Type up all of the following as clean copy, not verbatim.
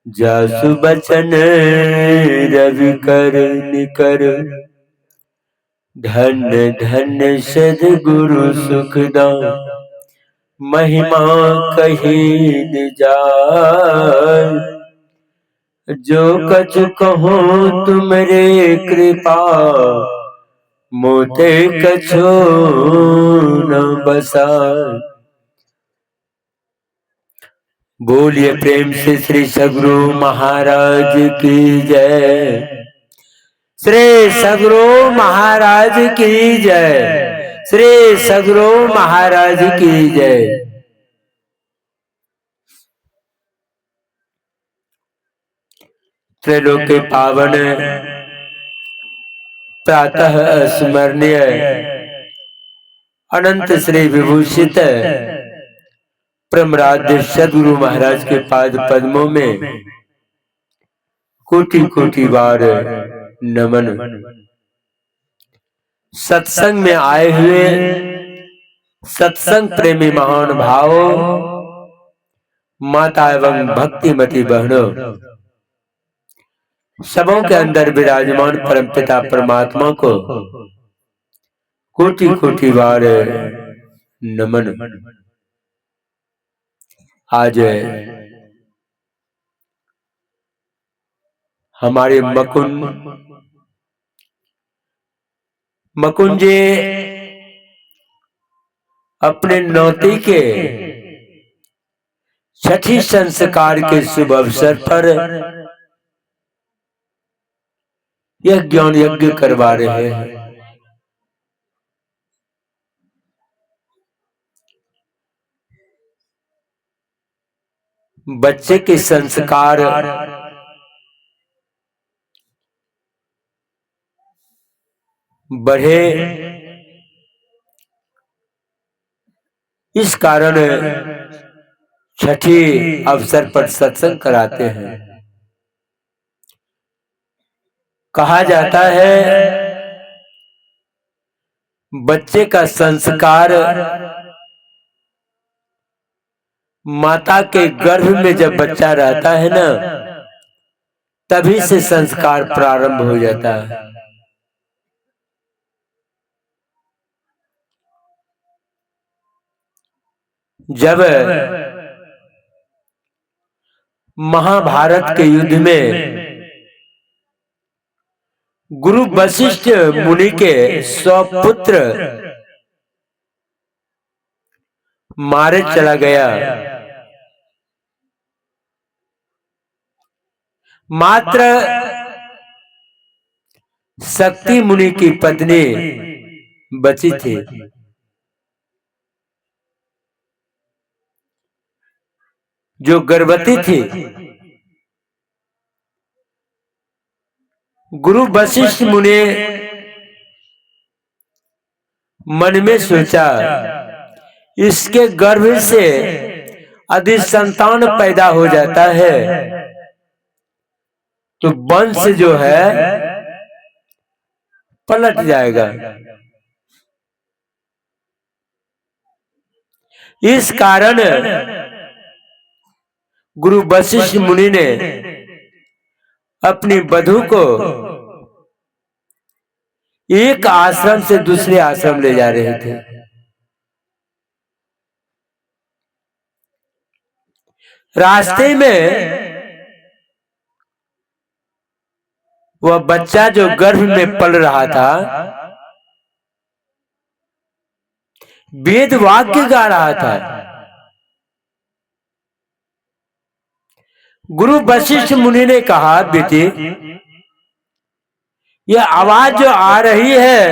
जासु बचन रवि कर निकर, धन्य धन्य सद्गुरु सुखदां, महिमा कही न जाय। जो कछु कहूँ तुमरे कृपा, मोते कछु न बसाय। बोलिए प्रेम से श्री सद्गुरु महाराज की जय। श्री सद्गुरु महाराज की जय। श्री सद्गुरु महाराज की जय। त्रैलोक के पावन प्रातः स्मरणीय अनंत श्री विभूषित परमराध्य सद्गुरु महाराज के पाद पद्मों में कोटि कोटि बार नमन। सत्संग में आए हुए सत्संग प्रेमी महान भावों, माता एवं भक्तिमती बहनों, सबों के अंदर विराजमान परमपिता परमात्मा को कोटि कोटि बार नमन। आज हमारे मकुंद जी अपने नौती के छठी संस्कार के शुभ अवसर पर यह ज्ञान यज्ञ करवा रहे हैं। बच्चे के संस्कार बढ़े, इस कारण छठी अवसर पर सत्संग कराते हैं। कहा जाता है बच्चे का संस्कार माता के गर्भ में जब बच्चा रहता है ना, तभी से संस्कार प्रारंभ हो जाता है। जब महाभारत के युद्ध में गुरु वशिष्ठ मुनि के 100 पुत्र मारे चला गया, मात्र शक्ति मुनि की पत्नी बची थी। जो गर्भवती थी। गुरु वशिष्ठ मुनि मन में सोचा, इसके गर्भ से यदि संतान पैदा हो जाता है तो वंश जो है पलट जाएगा। इस कारण गुरु वशिष्ठ मुनि ने अपनी वधू को एक आश्रम से दूसरे आश्रम ले जा रहे थे। रास्ते में वह बच्चा जो गर्भ में पल रहा था वेद वाक्य गा रहा था। गुरु वशिष्ठ मुनि ने कहा, बेटे यह आवाज जो आ रही है,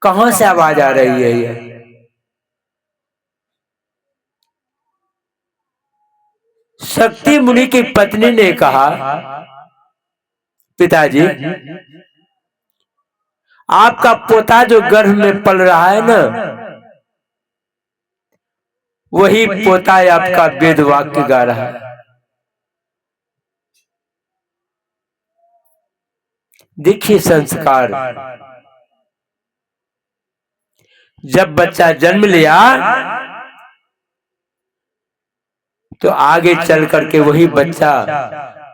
कहां से आवाज आ रही है? यह शक्ति मुनि की पत्नी ने कहा, पिताजी आपका पोता जो गर्भ में पल रहा है ना, वही पोता आपका वेद वाक्य गा रहा है। देखिए संस्कार, जब बच्चा जन्म लिया तो आगे चल करके वही बच्चा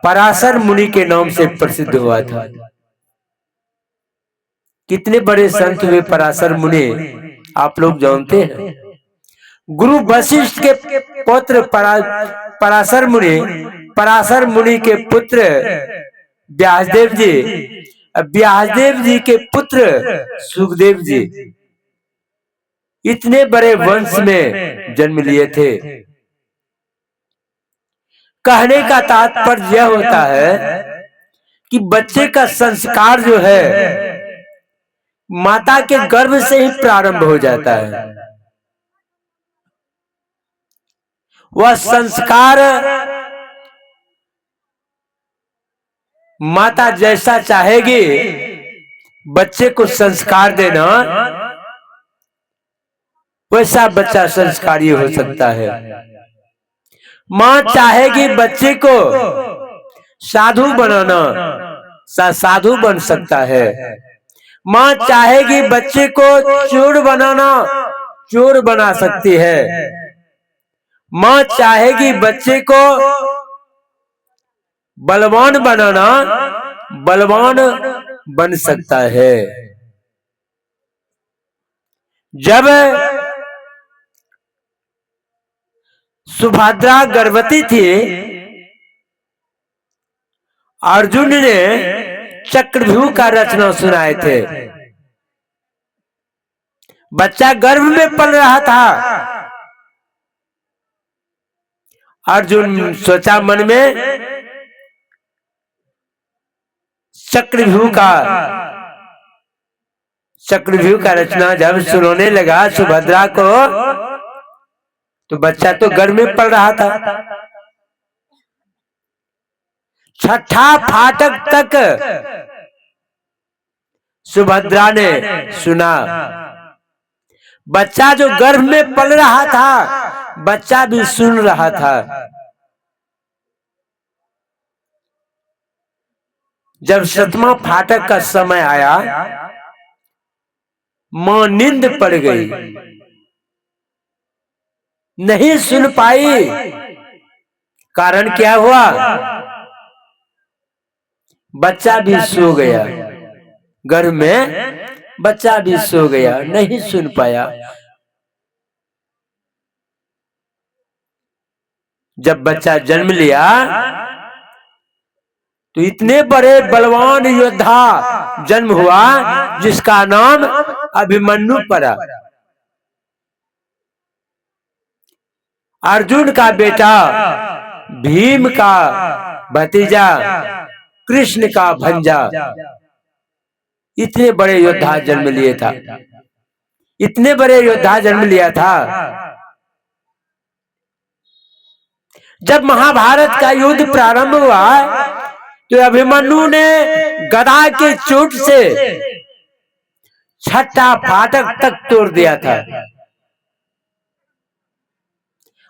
पराशर मुनि के नाम से प्रसिद्ध हुआ था। कितने बड़े संत हुए पराशर मुनि, आप लोग जानते हैं। गुरु वशिष्ठ के पुत्र पराशर मुनि, पराशर मुनि के पुत्र व्यासदेव जी, व्यासदेव जी के पुत्र सुखदेव जी, इतने बड़े वंश में जन्म लिए थे। कहने का तात्पर्य यह होता है कि बच्चे का संस्कार जो है माता के गर्भ से ही प्रारंभ हो जाता है। वह संस्कार माता जैसा चाहेगी बच्चे को संस्कार देना, वैसा बच्चा संस्कारी हो सकता है। माँ चाहेगी बच्चे को साधु बनाना, साधु बन सकता है। माँ चाहेगी बच्चे को चोर बनाना, चोर बना सकती है। माँ चाहेगी बच्चे को बलवान बनाना, बलवान बन सकता है। जब सुभद्रा गर्भवती थी, अर्जुन ने चक्रव्यूह का रचना सुनाए थे। बच्चा गर्भ में पल रहा था। अर्जुन सोचा मन में, चक्रव्यूह का रचना जब सुनाने लगा सुभद्रा को, तो बच्चा तो गर्भ में पल रहा था। छठा फाटक तक सुभद्रा ने सुना। बच्चा जो गर्भ में पल रहा था, बच्चा भी सुन रहा था। जब सतमा फाटक का समय आया, मां नींद पड़ गई, नहीं सुन पाई। कारण क्या हुआ? बच्चा भी सो गया, गर्भ में बच्चा भी सो गया, नहीं सुन पाया। जब बच्चा जन्म लिया तो इतने बड़े बलवान योद्धा जन्म हुआ जिसका नाम अभिमन्यु पड़ा। अर्जुन का बेटा, भीम का भतीजा, कृष्ण का भंजा, इतने बड़े योद्धा जन्म लिए था, इतने बड़े योद्धा जन्म लिया था। जब महाभारत का युद्ध प्रारंभ हुआ तो अभिमन्यु ने गदा के चोट से छठा फाटक तक तोड़ दिया था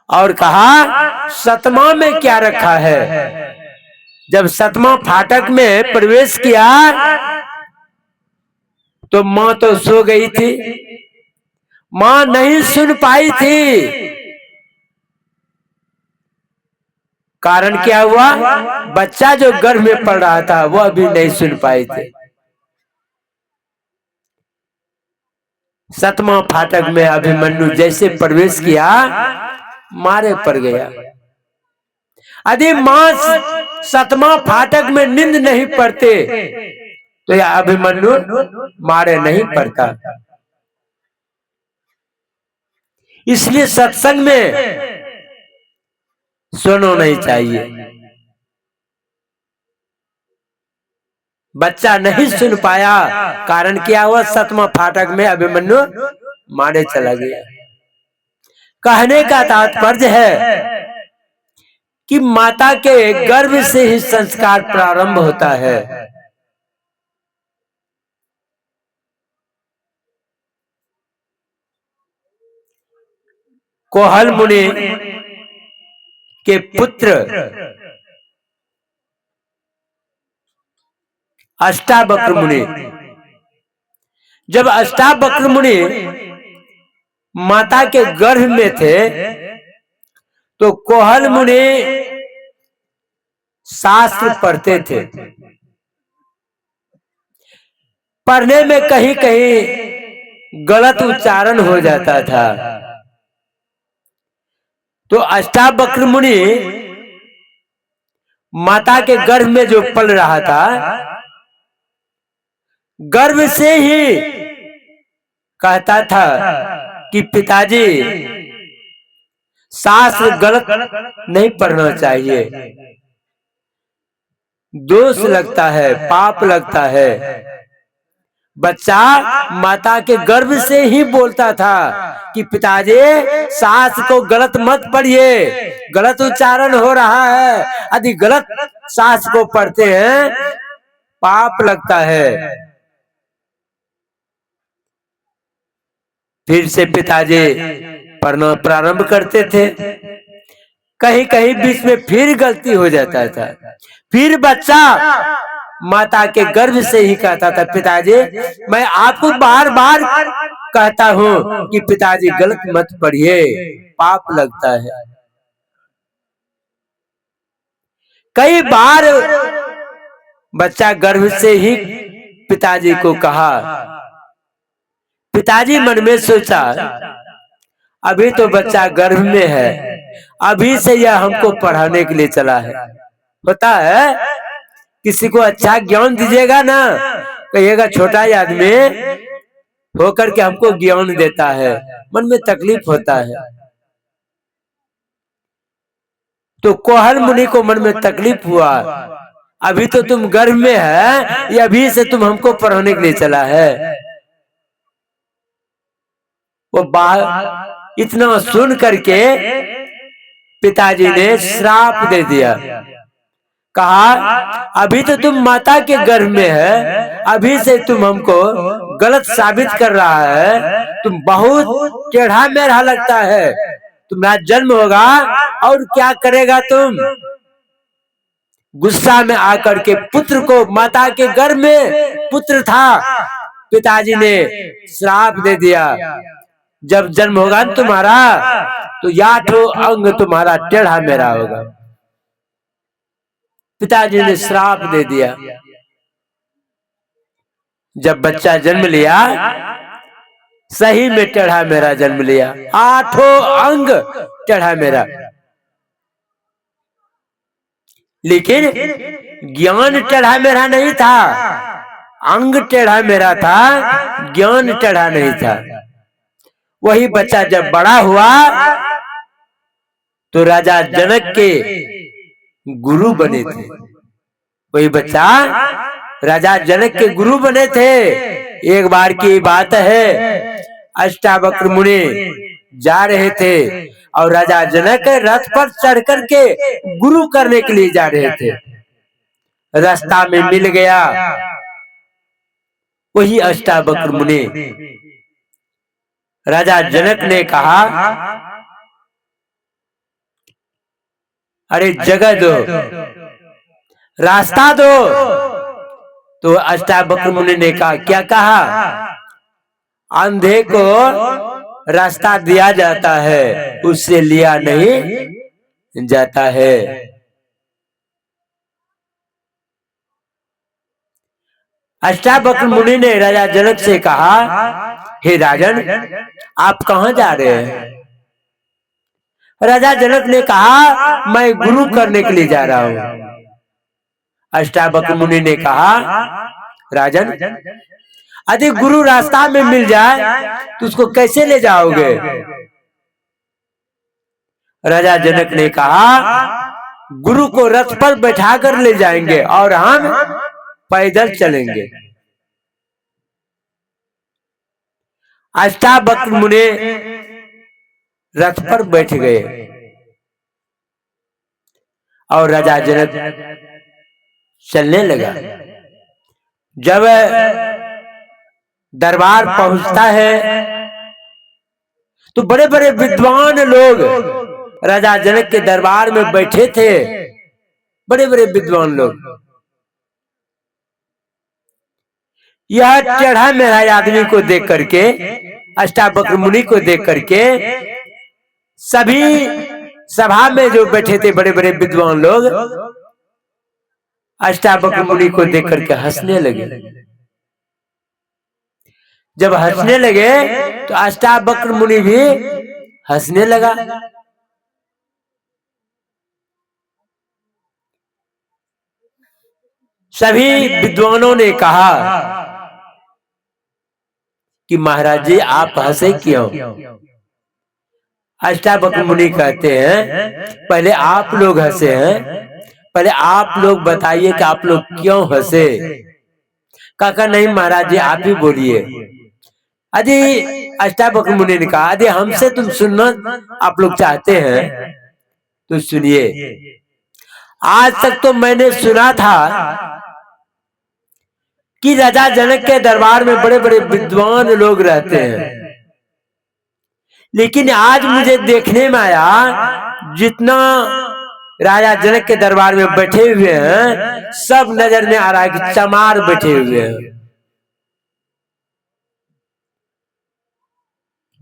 और कहा सतमा में क्या रखा है। जब सतमा फाटक में प्रवेश किया तो मां तो सो गई थी, मां नहीं सुन पाई थी। कारण क्या हुआ? बच्चा जो गर्भ में पड़ रहा था वह भी नहीं सुन पाई थी। सतमा फाटक में अभिमन्यु जैसे प्रवेश किया, मारे पड़ गया। यदि मां सतमा फाटक में नींद नहीं पड़ते तो यह अभिमन्यु मारे नहीं पड़ता। इसलिए सत्संग में सोना नहीं चाहिए। बच्चा नहीं सुन पाया, कारण क्या हुआ? सतमा फाटक में अभिमन्यु मारे चला गया। कहने का तात्पर्य है कि माता के गर्भ से ही संस्कार प्रारंभ होता है। कोहल मुनि के पुत्र अष्टावक्र मुनि, जब अष्टावक्र मुनि माता के गर्भ में थे तो कोहल मुनि शास्त्र पढ़ते थे। पढ़ने में कहीं कहीं गलत उच्चारण हो जाता था। तो अष्टावक्र मुनि माता के गर्भ में जो पल रहा था, गर्भ से ही कहता था कि पिताजी शास्त्र गलत नहीं पढ़ना चाहिए, दोष लगता है, पाप लगता है। बच्चा माता के गर्भ से ही बोलता था कि पिताजी शास्त्र को गलत मत पढ़िए, गलत उच्चारण हो रहा है, यदि गलत शास्त्र को पढ़ते हैं पाप लगता है। फिर से पिताजी पढ़ना प्रारंभ करते थे, कहीं कहीं बीच में फिर गलती हो जाता था। फिर बच्चा माता के गर्भ से ही कहता था पिताजी मैं आपको बार बार कहता हूँ कि पिताजी गलत मत पढ़िए, पाप लगता है। कई बार बच्चा गर्भ से ही पिताजी को कहा। पिताजी मन में सोचा अभी तो बच्चा गर्भ में है, अभी से यह हमको पढ़ाने के लिए चला है। पता है किसी को अच्छा ज्ञान दीजिएगा ना, कहिएगा छोटा आदमी होकर के हमको ज्ञान देता है, मन में तकलीफ होता है। तो कोहल मुनि को मन में तकलीफ हुआ, अभी तो तुम गर्भ में है, ये अभी से तुम हमको पढ़ाने के लिए चला है। वो बात इतना सुन करके पिताजी ने श्राप दे दिया, कहा अभी तो तुम माता के गर्भ में है, अभी से तुम हमको गलत साबित कर रहा है, तुम बहुत टेढ़ा मेढ़ा लगता है, तुम्हारा जन्म होगा और क्या करेगा तुम। गुस्सा में आकर के पुत्र को, माता के गर्भ में पुत्र था, पिताजी ने श्राप दे दिया, जब जन्म होगा तुम्हारा तो 8 अंग तुम्हारा टेढ़ा मेढ़ा होगा। पिताजी ने श्राप दे दिया। जब बच्चा जन्म लिया सही में टेढ़ा मेढ़ा जन्म लिया, 8 अंग टेढ़ा मेढ़ा। लेकिन ज्ञान टेढ़ा मेढ़ा नहीं था, अंग टेढ़ा मेढ़ा था, ज्ञान टेढ़ा नहीं था। वही बच्चा जब बड़ा हुआ तो राजा जनक के गुरु बने थे। वही बच्चा राजा जनक के गुरु बने थे। एक बार की बात है, अष्टावक्र मुनि जा रहे थे और राजा जनक रथ पर चढ़ करके गुरु करने के लिए जा रहे थे। रास्ता में मिल गया वही अष्टावक्र मुनि। राजा जनक ने कहा अरे जगह दो, रास्ता दो। तो अष्टावक्र मुनि ने कहा, क्या कहा? अंधे को रास्ता दिया जाता है, उससे लिया नहीं जाता है। अष्टावक्र मुनि ने राजा जनक से कहा, हे राजन आप कहाँ जा रहे हैं? राजा जनक ने कहा, मैं गुरु करने के लिए जा रहा हूँ। अष्टावक्र मुनि ने कहा, राजन यदि गुरु रास्ता में मिल जाए तो उसको कैसे ले जाओगे? राजा जनक ने कहा, गुरु को रथ पर बैठा कर ले जाएंगे और हम पैदल चलेंगे। अष्टावक्र मुनि रथ पर बैठ गए और राजा जनक चलने लगा। जब दरबार पहुंचता है तो बड़े बड़े विद्वान लोग राजा जनक के दरबार में बैठे थे, बड़े बड़े विद्वान लोग। यह टेढ़ा मेढ़ा आदमी को देख करके, अष्टावक्र मुनि को देख करके सभी सभा में जो बैठे थे बड़े बड़े विद्वान लोग अष्टावक्र मुनि को देख करके हंसने लगे। जब हंसने लगे तो अष्टावक्र मुनि भी हंसने लगा। सभी विद्वानों ने कहा कि महाराज जी आप हंसे क्यों? अष्टावक्र मुनि कहते हैं पहले आप लोग हंसे हैं, पहले आप लोग बताइए कि आप लोग क्यों हंसे। काका नहीं महाराज जी आप ही बोलिए। अरे अष्टावक्र मुनि ने कहा अरे हमसे तुम सुनना आप लोग चाहते हैं तो सुनिए। आज तक तो मैंने सुना था कि राजा जनक के दरबार में बड़े बड़े विद्वान लोग रहते हैं, लेकिन आज मुझे देखने में आया जितना राजा जनक के दरबार में बैठे हुए हैं सब नजर में आ रहा है कि चमार बैठे हुए हैं।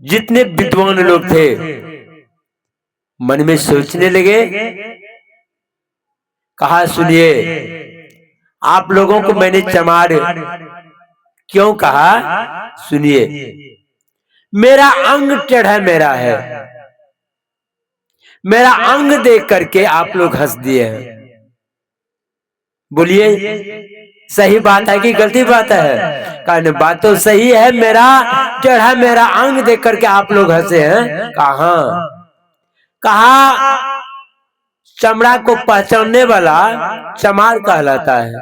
जितने विद्वान लोग थे मन में सोचने लगे, कहा सुनिए आप लोगों को मैंने चमार क्यों कहा? सुनिए, मेरा अंग टेढ़ा मेरा है, मेरा अंग देख करके आप लोग हंस दिए हैं। बोलिए सही बात है कि गलती बात है? कहने बात तो सही है, मेरा टेढ़ा मेरा अंग देख करके आप लोग हंसे हैं। कहा चमड़ा को पहचानने वाला चमार कहलाता है।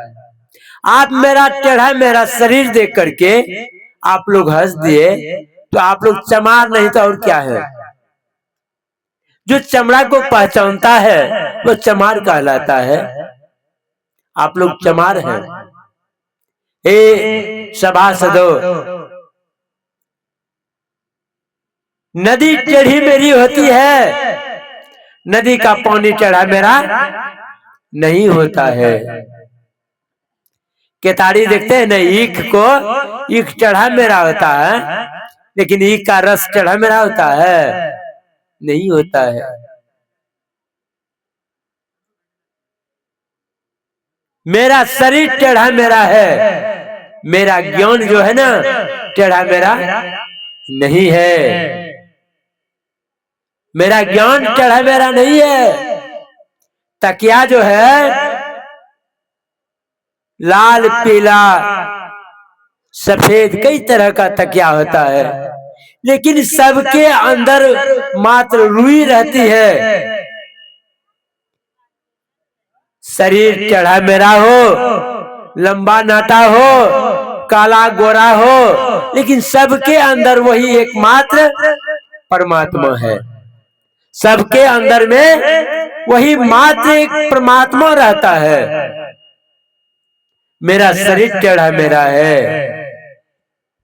आप मेरा टेढ़ा मेरा शरीर देख करके आप लोग हंस दिए तो आप लोग चमार नहीं तो और क्या है? जो चमड़ा को पहचानता है वो चमार कहलाता है। आप लोग चमार हैं। हे सभासदों, नदी टेढ़ी मेरी होती है, नदी का पानी टेढ़ा मेरा नहीं होता है। केतारी देखते हैं ना, ईख को ईख टेढ़ा मेरा होता है, लेकिन ईख का रस टेढ़ा मेरा होता है? नहीं होता है। मेरा शरीर टेढ़ा मेरा है, मेरा ज्ञान जो है ना टेढ़ा मेरा नहीं है। मेरा ज्ञान टेढ़ा मेरा नहीं है। तकिया जो है लाल पीला सफेद कई तरह का तकिया होता है, लेकिन सबके अंदर मात्र रुई रहती है। शरीर टेढ़ा मेरा हो, लंबा नाटा हो, काला गोरा हो, लेकिन सबके अंदर वही एकमात्र परमात्मा है। सबके अंदर में वही मात्र एक परमात्मा रहता है। मेरा शरीर टेढ़ा मेरा है,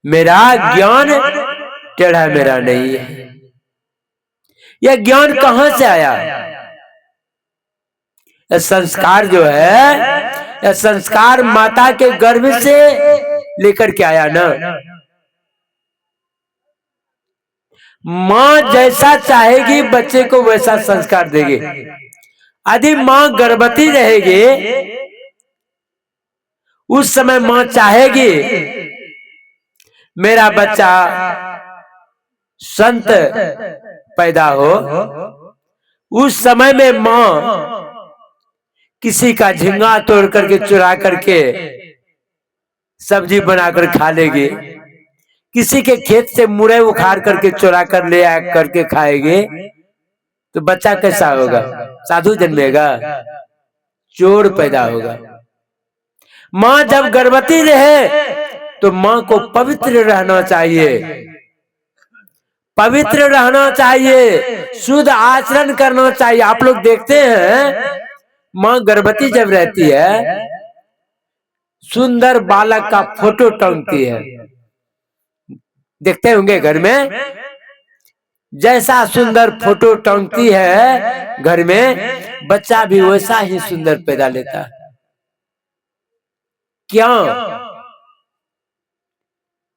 मेरा ज्ञान टेढ़ा मेरा नहीं है। यह ज्ञान कहां से आया? यह संस्कार जो है, यह संस्कार माता के गर्भ से लेकर के आया ना। माँ जैसा चाहेगी बच्चे को वैसा संस्कार देगी। यदि माँ गर्भवती रहेगी उस समय माँ चाहेगी मेरा बच्चा संत पैदा हो, उस समय में माँ किसी का झींगा तोड़ करके चुरा करके सब्जी बनाकर खा लेगी, किसी के खेत से मुरई उखाड़ करके चुरा कर ले आ करके खाएगी, तो बच्चा कैसा होगा? साधु जन्मेगा? चोर पैदा होगा। माँ जब गर्भवती रहे तो माँ को पवित्र रहना चाहिए, पवित्र रहना चाहिए, शुद्ध आचरण करना चाहिए। आप लोग देखते हैं माँ गर्भवती जब रहती है सुंदर बालक का फोटो टांगती है, देखते होंगे घर में। जैसा सुंदर फोटो टांगती है घर में, बच्चा भी वैसा ही सुंदर पैदा लेता है। क्यों?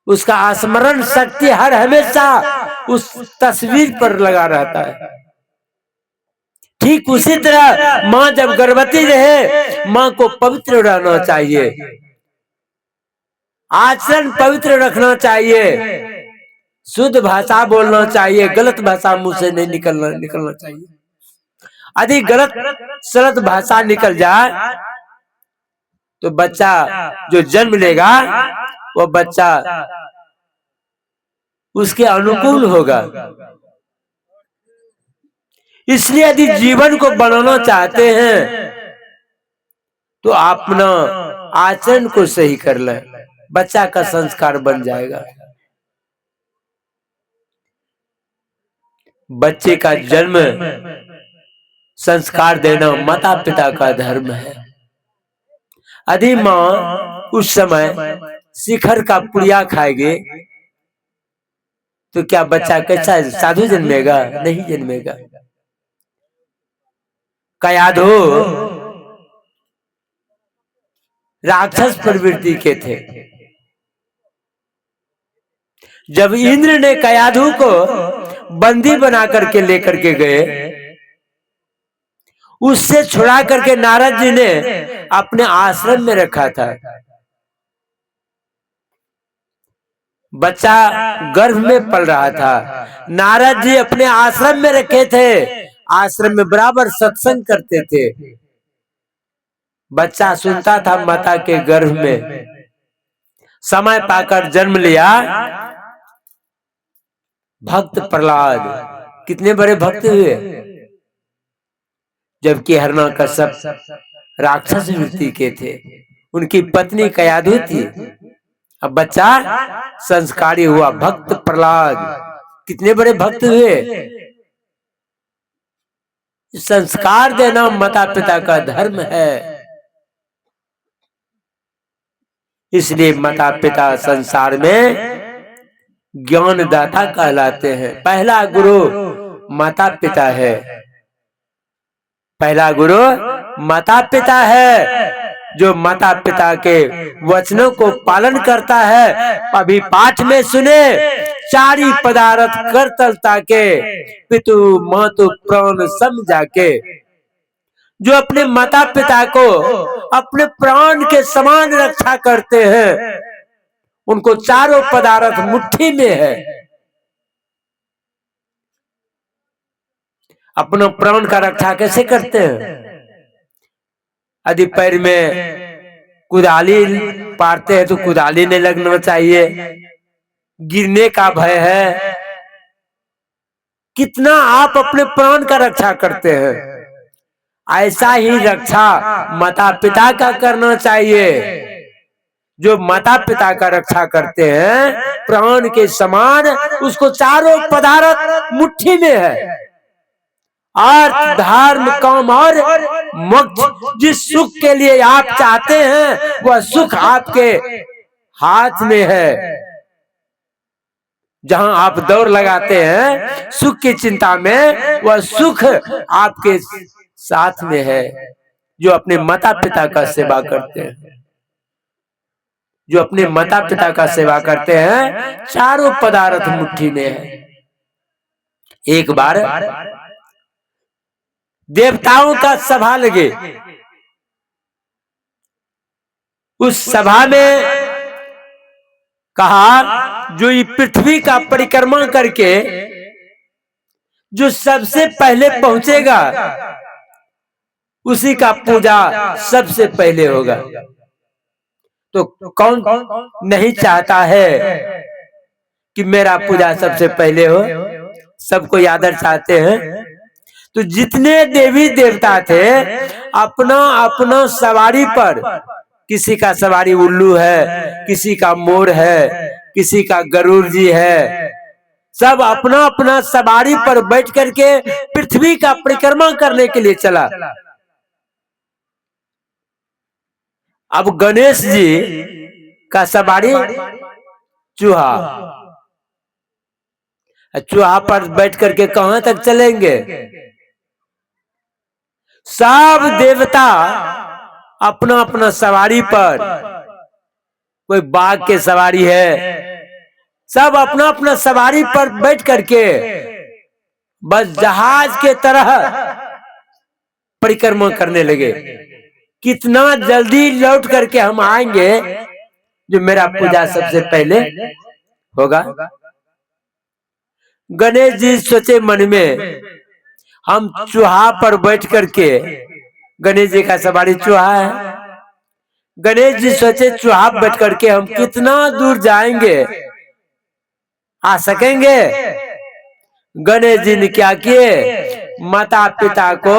उसका स्मरण शक्ति हर हमेशा उस तस्वीर पर लगा रहता है। ठीक उसी तरह माँ जब गर्भवती रहे, माँ को पवित्र रहना चाहिए, आचरण पवित्र रखना चाहिए, शुद्ध भाषा बोलना चाहिए, गलत भाषा मुंह से नहीं निकलना चाहिए। यदि गलत सलत भाषा निकल जाए तो बच्चा जो जन्म लेगा वो बच्चा उसके अनुकूल होगा। इसलिए यदि जीवन को बनाना चाहते हैं तो अपना आचरण को सही कर ले, बच्चा का संस्कार बन जाएगा। बच्चे का जन्म संस्कार देना माता पिता का धर्म है। यदि माँ उस समय शिखर का पुड़िया खाएगी तो क्या बच्चा कैसा साधु जन्मेगा? नहीं जन्मेगा। कयाधु राक्षस प्रवृत्ति के थे। जब इंद्र ने कयाधु को बंदी बना करके लेकर के गए, उससे छुड़ा करके नारद जी ने अपने आश्रम में रखा था। बच्चा गर्भ में पल रहा था, नारद जी अपने आश्रम में रखे थे, आश्रम में बराबर सत्संग करते थे। बच्चा सुनता था माता के गर्भ में, समय पाकर जन्म लिया भक्त प्रहलाद। कितने बड़े भक्त हुए, जबकि हिरण्यकश्यप राक्षस वृत्ति के थे, उनकी पत्नी कयाधु थी। अब बच्चा संस्कारी हुआ भक्त प्रहलाद। कितने बड़े भक्त हुए। संस्कार देना माता पिता का धर्म है। इसलिए माता पिता संसार में ज्ञानदाता कहलाते हैं। पहला गुरु माता पिता है, पहला गुरु माता पिता है। जो माता पिता के वचनों को पालन करता है, अभी पाठ में सुने, चारी पदार्थ कर तलता के, पितु मातु प्राण समझा के। जो अपने माता पिता को अपने प्राण के समान रक्षा करते हैं, उनको चारों पदार्थ मुट्ठी में है। अपना प्राण का रक्षा कैसे करते हैं? यदि पैर में कुदाली पारते हैं तो कुदाली नहीं लगना चाहिए, गिरने का भय है। कितना आप अपने प्राण का रक्षा करते हैं, ऐसा ही रक्षा माता पिता का करना चाहिए। जो माता पिता का रक्षा करते हैं प्राण के समान, उसको चारों पदार्थ मुट्ठी में है। अर्थ धर्म काम और मोक्ष, जिस सुख के लिए आप चाहते हैं वह सुख आपके हाथ में है। जहां आप दौड़ लगाते हैं सुख की चिंता में, वह सुख आपके साथ में है। जो अपने माता पिता का सेवा करते हैं, जो अपने माता पिता का सेवा करते हैं, चारों पदार्थ मुट्ठी में है। एक बार देवताओं का सभा लगे, उस सभा में कहा जो ये पृथ्वी का परिक्रमा करके जो सबसे पहले पहुंचेगा उसी का पूजा सबसे पहले होगा। तो कौन नहीं चाहता है कि मेरा पूजा सबसे पहले हो? सबको आदर चाहते हैं। तो जितने देवी देवता थे अपना अपना सवारी पर, किसी का सवारी उल्लू है, किसी का मोर है, किसी का गरुड़ जी है, सब अपना अपना सवारी पर बैठ करके पृथ्वी का परिक्रमा करने के लिए चला। अब गणेश जी का सवारी चूहा, चूहा पर बैठ करके कहां तक चलेंगे? सब देवता अपना अपना सवारी पर, कोई बाघ के सवारी है, सब अपना अपना सवारी पर बैठ करके बस जहाज के तरह परिक्रमा करने लगे। कितना जल्दी लौट करके हम आएंगे जो मेरा पूजा सबसे पहले होगा। गणेश जी सोचे मन में, हम चूहा पर बैठ करके, गणेश जी का सवारी चूहा है, गणेश जी सोचे चूहा पर बैठ करके हम कितना दूर जाएंगे, आ सकेंगे। गणेश जी ने क्या किए, माता पिता को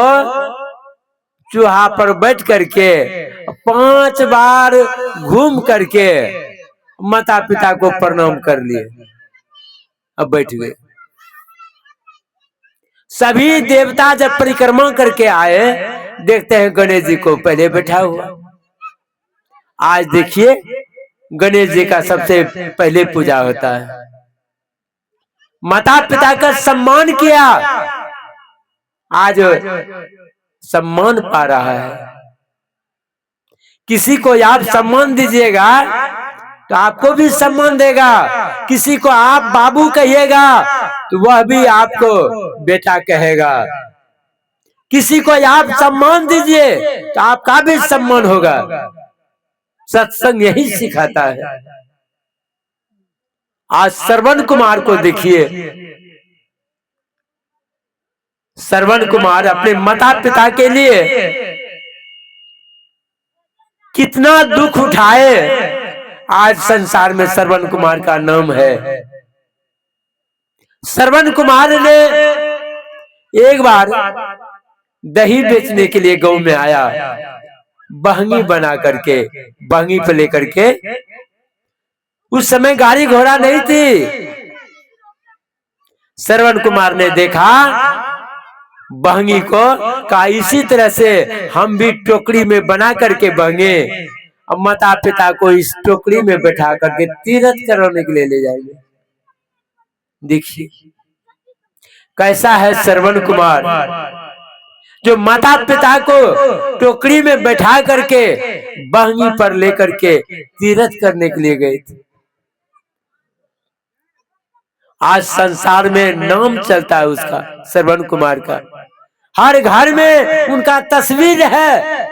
चूहा पर बैठ करके 5 बार घूम करके माता पिता को प्रणाम कर लिए, अब बैठ गए। सभी देवता जब परिक्रमा करके आए, देखते हैं गणेश जी को पहले बैठा हुआ। आज देखिए गणेश जी का सबसे पहले पूजा होता है, माता पिता का सम्मान किया, आज सम्मान पा रहा है। किसी को आप सम्मान दीजिएगा तो आपको भी सम्मान देगा, किसी को आप बाबू कहिएगा तो वह भी आपको बेटा कहेगा। किसी को आप सम्मान दीजिए तो आपका भी सम्मान होगा। सत्संग यही सिखाता है। आज श्रवण कुमार को देखिए, श्रवण कुमार अपने माता पिता के लिए कितना दुख उठाए, आज संसार में श्रवण कुमार का नाम है। श्रवण कुमार ने एक बार दही बेचने के लिए गांव में आया, बहंगी बना करके, बहंगी पे लेकर के। उस समय गाड़ी घोड़ा नहीं थी। श्रवण कुमार ने देखा बहंगी को, कहा इसी तरह से हम भी टोकरी में बना करके बहंगे, अब माता पिता को इस टोकरी में बैठा करके तीर्थ कराने के लिए ले जाएंगे। देखिए कैसा है श्रवण कुमार, जो माता पिता को टोकरी में बैठा करके बहंगी पर लेकर के तीर्थ करने के लिए गए थे। आज संसार में नाम चलता है उसका, श्रवण कुमार का। हर घर में उनका तस्वीर है,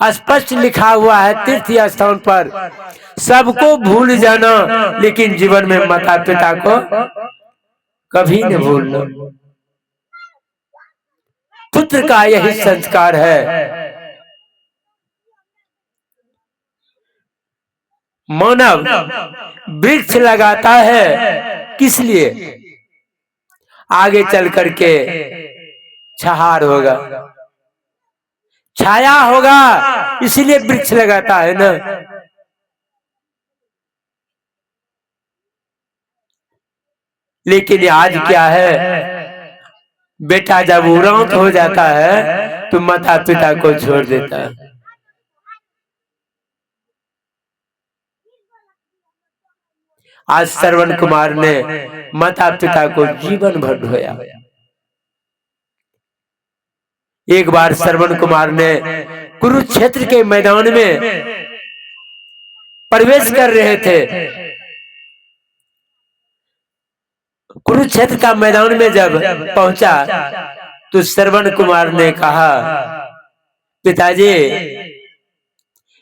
स्पष्ट लिखा हुआ है तीर्थ स्थान पर, सबको भूल जाना लेकिन जीवन में माता पिता को कभी न भूलना। पुत्र का यही संस्कार है। मानव वृक्ष लगाता है किस लिए, आगे चल करके छहार होगा, छाया होगा, इसीलिए वृक्ष लगाता है ना। लेकिन आज क्या है, बेटा जब उरांत हो जाता है तो माता पिता को छोड़ देता है। आज श्रवण कुमार ने माता पिता को जीवन भर ढोया। एक बार श्रवण कुमार ने कुरुक्षेत्र के मैदान में प्रवेश कर रहे थे। कुरुक्षेत्र का मैदान में जब पहुंचा तो श्रवण कुमार ने कहा, पिताजी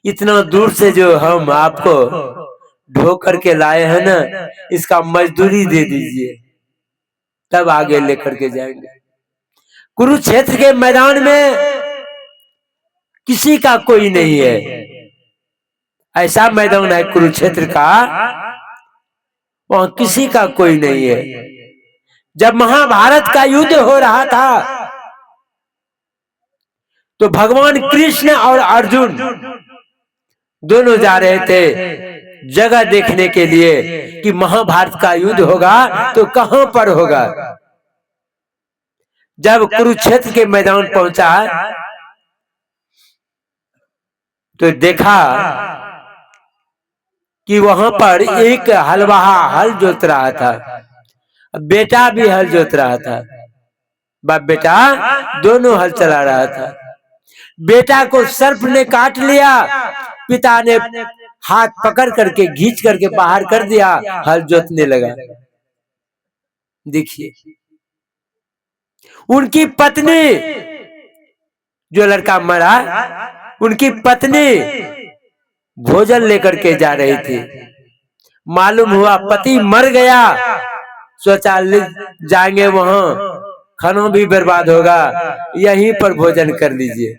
इतना दूर से जो हम आपको ढो करके लाए हैं ना, इसका मजदूरी दे दीजिए, तब आगे लेकर के जाएंगे। कुरुक्षेत्र के मैदान में किसी का कोई नहीं है, ऐसा मैदान है कुरुक्षेत्र का, वहां किसी का कोई नहीं है। जब महाभारत का युद्ध हो रहा था तो भगवान कृष्ण और अर्जुन दोनों जा रहे थे जगह देखने के लिए कि महाभारत का युद्ध होगा तो कहां पर होगा। जब कुरुक्षेत्र के मैदान पहुंचा तो देखा कि वहां पर एक हलवाहा हल जोत रहा था, बेटा भी हल जोत रहा था, बाप बेटा दोनों हल चला रहा था। बेटा को सर्प ने काट लिया, पिता ने हाथ पकड़ करके खींच करके बाहर कर दिया, हल जोतने लगा। देखिए उनकी पत्नी, जो लड़का मरा, उनकी पत्नी भोजन लेकर के जा रही थी। मालूम हुआ पति मर गया। सोचा जाएंगे वहां, खाना भी बर्बाद होगा, यहीं पर भोजन कर लीजिए,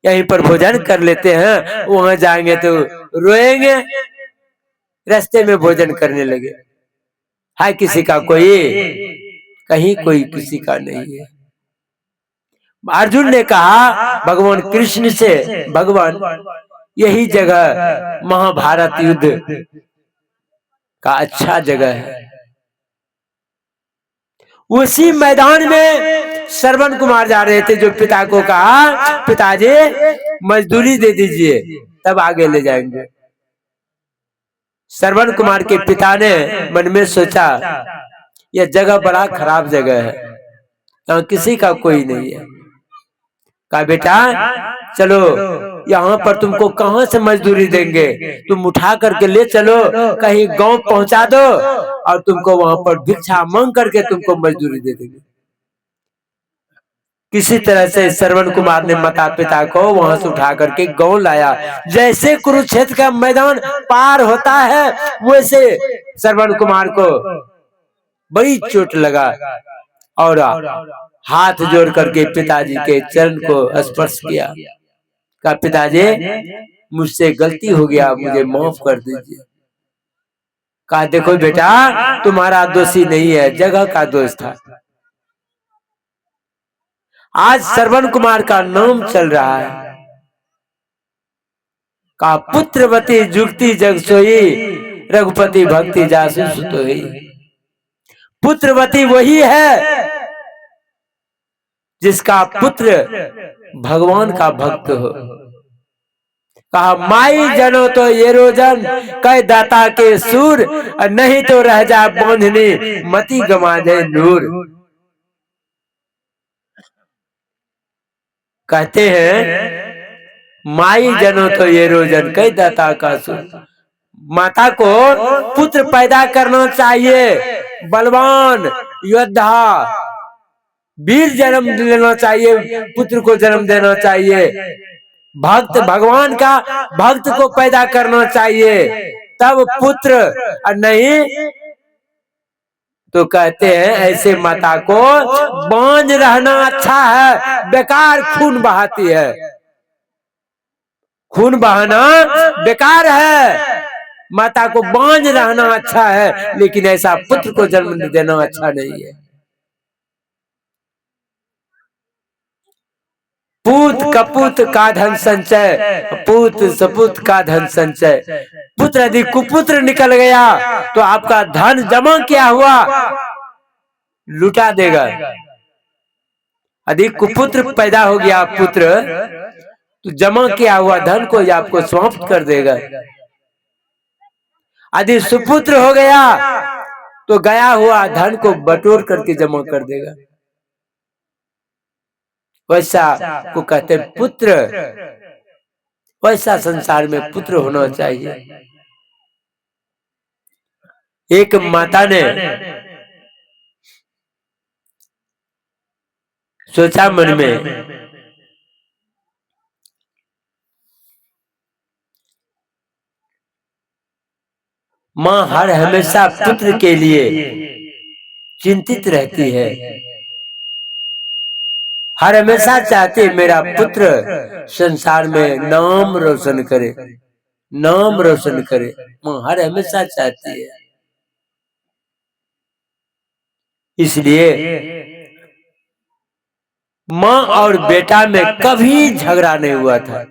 यहीं पर भोजन कर लेते हैं, वहां जाएंगे तो रोएंगे। रास्ते में भोजन करने लगे। है किसी का कोई? कहीं कोई किसी का नहीं है। अर्जुन ने कहा भगवान कृष्ण से, भगवान यही जगह महाभारत युद्ध का अच्छा जगह है। उसी मैदान में श्रवण कुमार जा रहे थे, जो पिता को कहा पिताजी मजदूरी दे दीजिए तब आगे ले जाएंगे। श्रवण कुमार के पिता ने मन में सोचा यह जगह बड़ा खराब जगह है, यहाँ किसी का कोई नहीं है। कहा बेटा चलो, यहाँ पर तुमको कहाँ से मजदूरी देंगे, तुम उठा करके ले चलो, कहीं गांव पहुंचा दो और तुमको वहां पर भिक्षा मांग करके तुमको मजदूरी दे देंगे। किसी तरह से श्रवण कुमार ने माता पिता को वहां से उठा करके गांव लाया। जैसे कुरुक्षेत्र का मैदान पार होता है, वैसे श्रवण कुमार को बड़ी चोट लगा और हाथ जोड़ करके पिताजी के चरण को स्पर्श किया। कहा पिताजी मुझसे गलती हो गया, मुझे माफ कर दीजिए। कहा देखो बेटा तुम्हारा दोषी नहीं है, जगह का दोष था। आज श्रवण कुमार का नाम चल रहा है। कहा पुत्रवती जुगती जग सोई, रघुपति भक्ति जासु सुतोई। पुत्रवती वही है जिसका पुत्र भगवान का भक्त हो। कहा माई जनो तो ये रोजन कह दाता के सूर, नहीं तो रह जा बांधने मति गमा जाए नूर। कहते हैं माई जनो तो ये रोजन कह दाता का सूर। माता को पुत्र पैदा करना चाहिए, बलवान योद्धा वीर जन्म लेना चाहिए, पुत्र को जन्म देना चाहिए, भक्त भगवान का भक्त को पैदा करना चाहिए, तब पुत्र, नहीं तो कहते हैं ऐसे माता को बांझ रहना अच्छा है, बेकार खून बहाती है। खून बहाना बेकार है, माता को बांझ रहना अच्छा है, लेकिन ऐसा पुत्र को जन्म देना अच्छा नहीं है। पूत कपूत का धन संचय, पूत सपूत का धन संचय। पुत्र यदि कुपुत्र निकल गया तो आपका धन जमा किया हुआ लुटा देगा। यदि कुपुत्र पैदा हो गया पुत्र, तो जमा किया हुआ धन को आपको समाप्त कर देगा। यदि सुपुत्र हो गया तो गया हुआ धन को बटोर करके जमा कर देगा। वैसा को कहते पुत्र, वैसा संसार में पुत्र होना चाहिए। एक माता ने सोचा मन में माँ हर हमेशा पुत्र के लिए चिंतित रहती है, हर हमेशा चाहती मेरा पुत्र संसार में नाम रोशन करे, नाम रोशन करे। माँ हर हमेशा चाहती है। इसलिए माँ और बेटा में कभी झगड़ा नहीं हुआ था,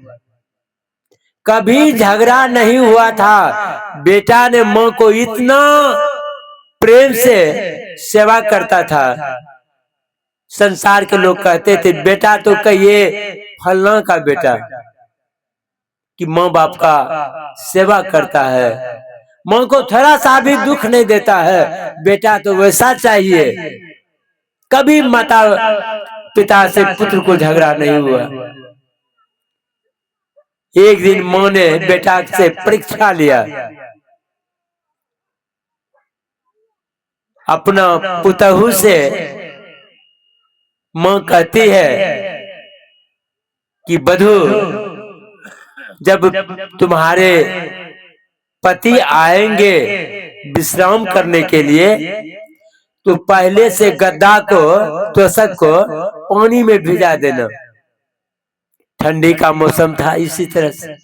कभी झगड़ा नहीं हुआ था। बेटा ने माँ को इतना प्रेम से सेवा करता था, संसार के लोग कहते थे बेटा तो कहिए फलना का बेटा, कि माँ बाप का सेवा करता है, माँ को थोड़ा सा भी दुख नहीं देता है, बेटा तो वैसा चाहिए। कभी माता पिता से पुत्र को झगड़ा नहीं हुआ। एक दिन माँ ने बेटा से परीक्षा लिया, अपना पुतहु से माँ कहती है कि बधू, जब तुम्हारे पति आएंगे विश्राम करने के लिए तो पहले से गद्दा को, तोशक को पानी में भिजा देना। ठंडी का मौसम था, इसी तरह से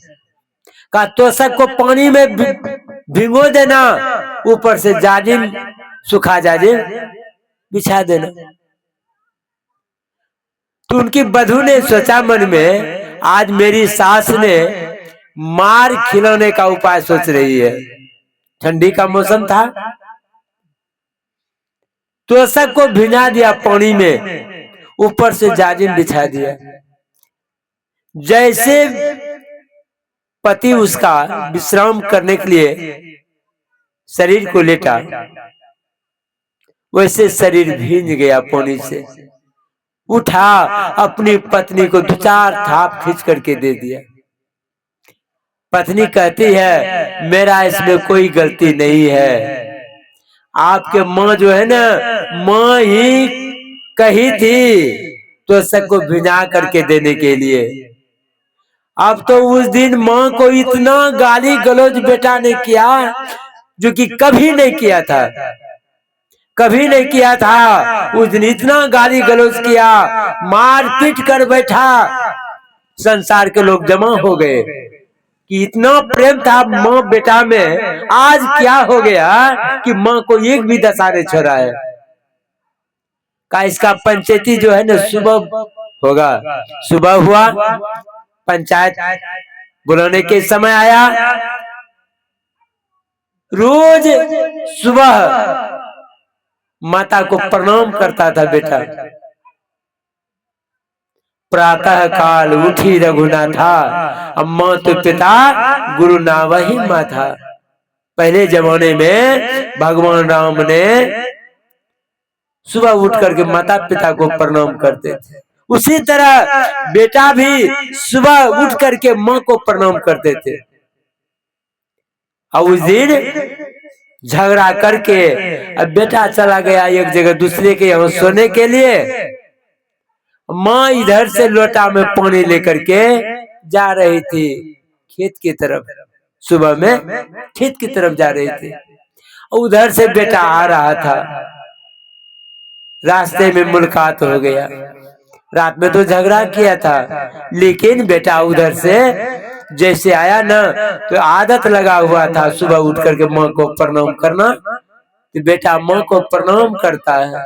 का तोशक को पानी में भिगो देना, ऊपर से जाजिम, सूखा जाजिम बिछा देना। तो उनकी बधू ने सोचा मन में, आज मेरी सास ने मार खिलाने का उपाय सोच रही है। ठंडी का मौसम था, तोशक को भिगा दिया पानी में, ऊपर से जाजिम बिछा दिया। जैसे पति उसका विश्राम करने के लिए शरीर को लेटा, वैसे शरीर भीग गया पानी से। उठा, अपनी पत्नी को 2-4 थाप खींच करके दे दिया। पत्नी कहती है, मेरा इसमें कोई गलती नहीं है, आपके माँ जो है ना, माँ ही कही थी तो सबको भिजा करके देने के लिए। अब तो उस दिन माँ को इतना गाली गलौज बेटा ने किया जो कि कभी नहीं किया था, कभी नहीं किया था। उस दिन इतना गाली गलौज किया, मार पीट कर बैठा। संसार के लोग जमा हो गए कि इतना प्रेम था माँ बेटा में, आज क्या हो गया कि माँ को एक भी दशा नहीं छोड़ा है। का इसका पंचायती जो है ना सुबह होगा। सुबह हुआ, पंचायत बुलाने के समय आया। रोज सुबह माता को प्रणाम करता था बेटा। प्रातः काल उठी रघुनाथा, अम्मा तो पिता गुरु ना वही माथा। पहले जमाने में भगवान राम ने सुबह उठ करके माता पिता को प्रणाम करते थे, उसी तरह बेटा भी सुबह उठ करके माँ को प्रणाम करते थे। और उस दिन झगड़ा करके अब बेटा चला गया एक जगह दूसरे के यहाँ सोने के लिए। माँ इधर से लोटा में पानी लेकर के जा रही थी खेत की तरफ, सुबह में खेत की तरफ जा रही थी। उधर से बेटा आ रहा था, रास्ते में मुलाकात हो गया। रात में तो झगड़ा किया था, लेकिन बेटा उधर से जैसे आया ना, तो आदत लगा हुआ था सुबह उठ करके माँ को प्रणाम करना। तो बेटा माँ को प्रणाम करता है।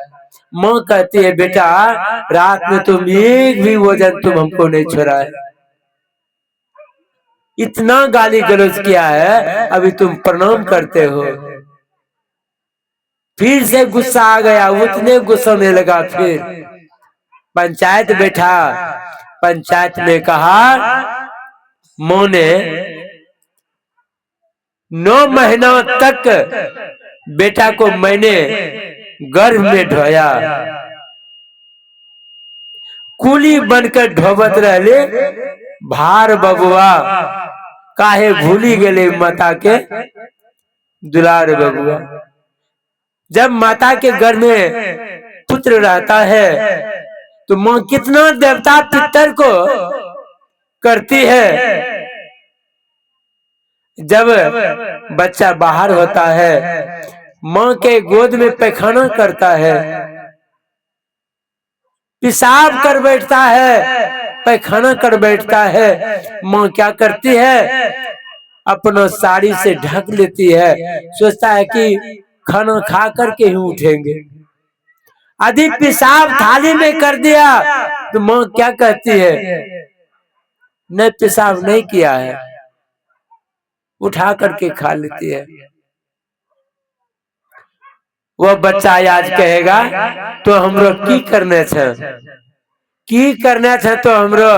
माँ कहती है, बेटा रात में तुम एक भी वजन तुम हमको नहीं छोड़ा है, इतना गाली गलौज किया है, अभी तुम प्रणाम करते हो। फिर से गुस्सा आ गया, उतने गुस्सा में लगा। फिर पंचायत बैठा, पंचायत में कहा, माँ ने 9 महीना तक बेटा को मैंने गर्भ में ढोया, कुली बनकर ढोबत रहले, भार बबुआ काहे भूली गेले माता के दुलार बबुआ। जब माता के घर में पुत्र रहता है तो माँ कितना देवता पितर को करती है। जब बच्चा बाहर होता है, माँ के गोद में पैखाना करता है, पेशाब कर बैठता है, पैखाना कर बैठता है, माँ क्या करती है, अपना साड़ी से ढक लेती है, सोचता है कि खाना खा करके ही उठेंगे। यदि पेशाब थाली में कर दिया तो माँ क्या कहती है, नहीं पेशाब नहीं किया है, उठा करके खा लेती है। वो बच्चा आज कहेगा तो हमरो की करने छे, की करना छे, तो हमरो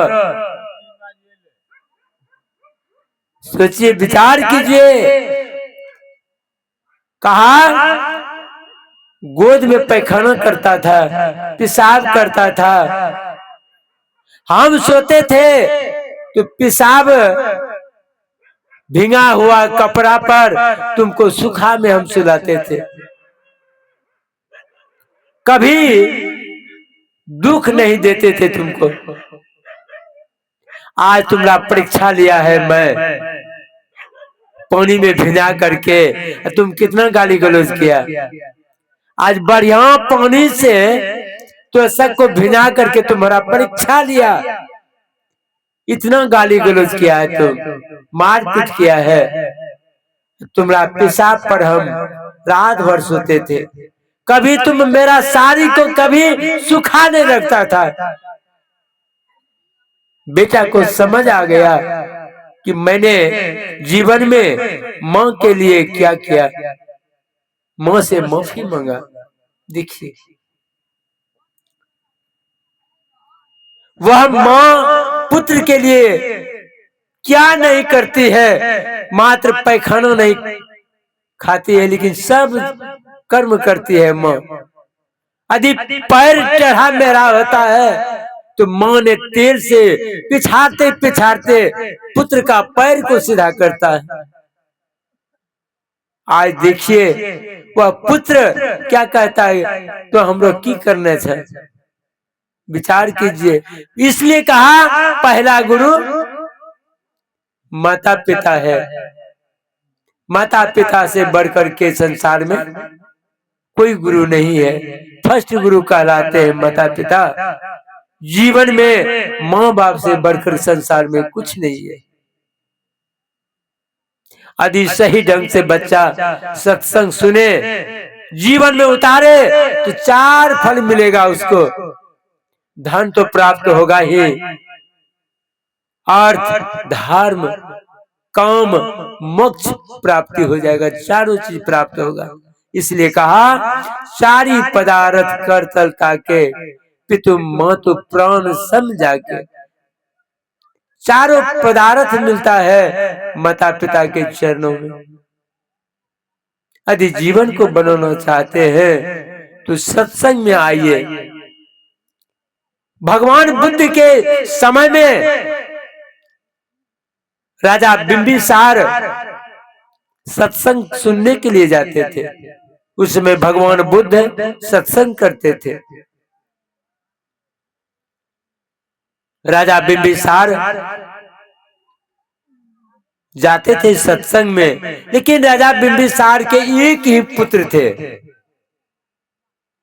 सोचिए, विचार कीजिए। कहा गोद में पैखाना करता था, पेशाब करता था, हम सोते थे तो पेशाब भींगा हुआ कपड़ा पर तुमको सूखा में हम सुलाते थे। कभी दुख नहीं देते थे तुमको। आज तुम्हारा परीक्षा लिया है मैं, पानी में भिजा करके तुम कितना गाली गलौज किया। आज बढ़िया पानी से तो सबको भिजा करके तुम्हारा परीक्षा लिया, इतना गाली गलौज किया है, तुम मारपीट किया है। तुम्हारा पेशाब पर हम रात भर सोते थे। कभी तुम मेरा साड़ी को कभी सुखा नहीं रखता था। बेटा को समझ आ गया कि मैंने जीवन में माँ के लिए क्या किया, माँ से माफी मांगा। देखिए वह माँ पुत्र के लिए क्या नहीं करती है, मात्र पैखाना नहीं खाती है लेकिन सब कर्म करती है माँ। यदि पैर चढ़ा मेरा होता है तो माँ ने तेल से पिछाड़ते पिछाड़ते पुत्र का पैर को सीधा करता है। आज देखिए वह पुत्र क्या कहता है, तो हम लोग की करने चाहिए, विचार कीजिए। इसलिए कहा पहला गुरु माता पिता है। माता पिता से बढ़कर के संसार में कोई गुरु नहीं है। फर्स्ट गुरु कहलाते हैं माता पिता। जीवन में माँ बाप से बढ़कर संसार में कुछ नहीं है। यदि सही ढंग से बच्चा सत्संग सुने, जीवन में उतारे तो 4 फल मिलेगा उसको। धन तो प्राप्त होगा ही, अर्थ धर्म काम मोक्ष प्राप्ति हो जाएगा, चारों चीज प्राप्त होगा। इसलिए कहा चारी पदार्थ करतल ताके पितु मातु प्राण समझा के। चारों पदार्थ मिलता है माता पिता के चरणों में। यदि जीवन को बनाना चाहते हैं तो सत्संग में आइए। भगवान बुद्ध के समय में राजा बिंबिसार सत्संग सुनने के लिए जाते थे। उसमें भगवान बुद्ध सत्संग करते थे। राजा बिंबिसार जाते थे सत्संग में, लेकिन राजा बिंबिसार के एक ही पुत्र थे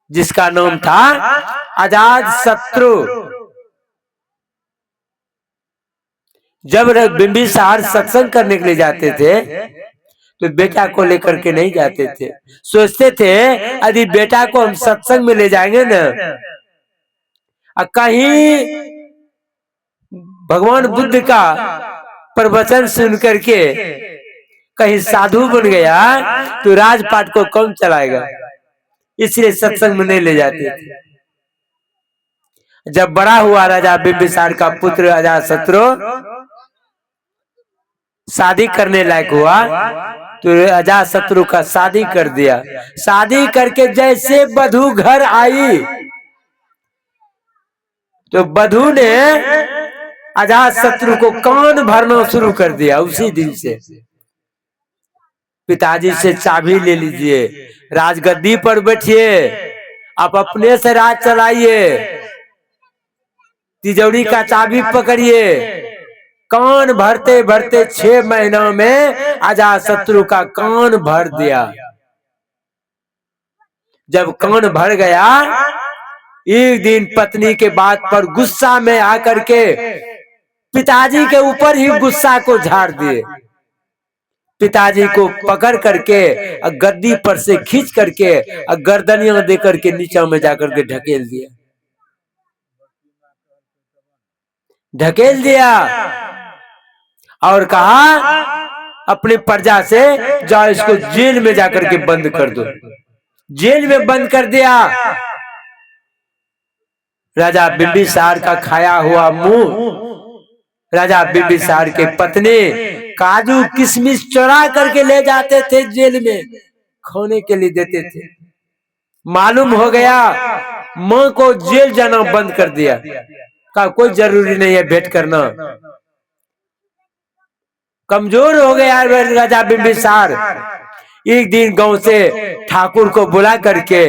जिसका नाम था अजात शत्रु। जब बिंबिसार सत्संग करने के लिए जाते थे तो बेटा को लेकर के नहीं जाते थे। सोचते थे यदि बेटा को हम सत्संग में ले जाएंगे ना, कहीं भगवान बुद्ध का प्रवचन सुन करके कहीं साधु बन गया तो राजपाट को कौन चलाएगा, इसलिए सत्संग में नहीं ले जाते थे। जब बड़ा हुआ राजा बिंबिसार का पुत्र अजातशत्रु शादी करने लायक हुआ तो अजातशत्रु का शादी कर दिया। शादी करके जैसे वधू घर आई तो वधू ने अजातशत्रु को कान भरना शुरू कर दिया। उसी दिन से पिताजी से चाबी ले लीजिए, राजगद्दी पर बैठिए, आप अपने से राज चलाइए, तिजोरी का चाबी पकड़िए। कान भरते भरते 6 महीनों में अजातशत्रु का कान भर दिया। जब कान भर गया, एक दिन पत्नी के बात पर गुस्सा में आकर के पिताजी के ऊपर ही गुस्सा को झाड़ दिए। पिताजी को पकड़ करके गद्दी पर से खींच करके गर्दनियां दे करके नीचे में जाकर के ढकेल दिया। ढकेल दिया और कहा अपनी प्रजा से जाओ इसको जेल में जाकर के बंद कर दो। जेल में बंद कर दिया। राजा बिंबिसार का खाया हुआ मुंह राजा बिंबिसार के पत्नी काजू किशमिश चुरा करके ले जाते थे, जेल में खाने के लिए देते थे। मालूम हो गया मां को जेल जाना बंद कर दिया। का कोई जरूरी नहीं है भेंट करना। कमजोर हो गया राजा बिंबिसार। एक दिन गांव से ठाकुर को बुला करके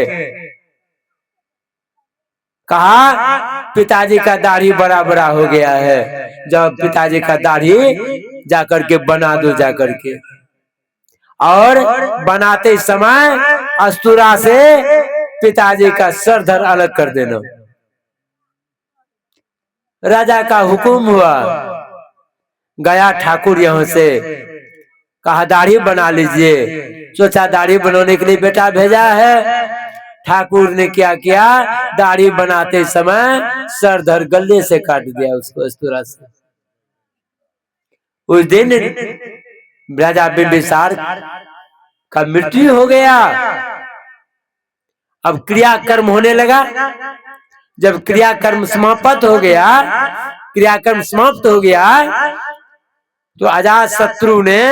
कहा पिताजी का दाढ़ी बड़ा बड़ा हो गया है, जब पिताजी का दाढ़ी जाकर के बना दो जाकर के, और बनाते समय अस्तूरा से पिताजी का सर धड़ अलग कर देना। राजा का हुक्म हुआ, गया ठाकुर यहाँ से, कहा दाढ़ी बना लीजिए। सोचा दाढ़ी बनाने के लिए बेटा भेजा है। ठाकुर ने क्या किया, दाढ़ी बनाते समय सर धड़ गले से काट दिया उसको अस्तूरा से। उस दिन राजा बिंबिसार का मृत्यु हो गया। अब क्रियाकर्म होने लगा। जब क्रियाकर्म समाप्त हो गया, क्रियाकर्म समाप्त हो गया, तो अजात शत्रु ने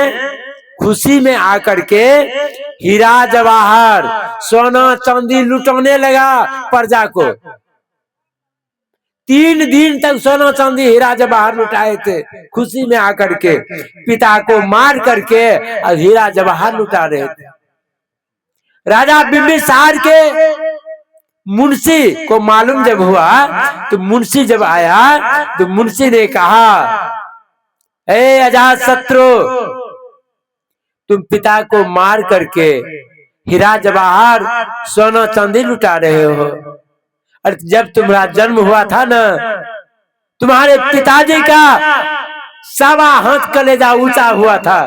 खुशी में आकर के हीरा जवाहर सोना चांदी लुटाने लगा प्रजा को। 3 दिन तक सोना चांदी हीरा जवाहर लुटाए थे, खुशी में आकर के पिता को मार करके और हीरा जवाहर लुटा रहे थे। राजा बिंबिसार के मुंशी को मालूम जब हुआ, तो मुंशी जब आया तो मुंशी ने कहा, ए अजात शत्रु, तुम पिता को मार करके हीरा जवाहर सोना चांदी लुटा रहे हो। और जब तुम्हारा जन्म हुआ था ना, तुम्हारे पिताजी का 1.25 हाथ कलेजा ऊंचा हुआ था।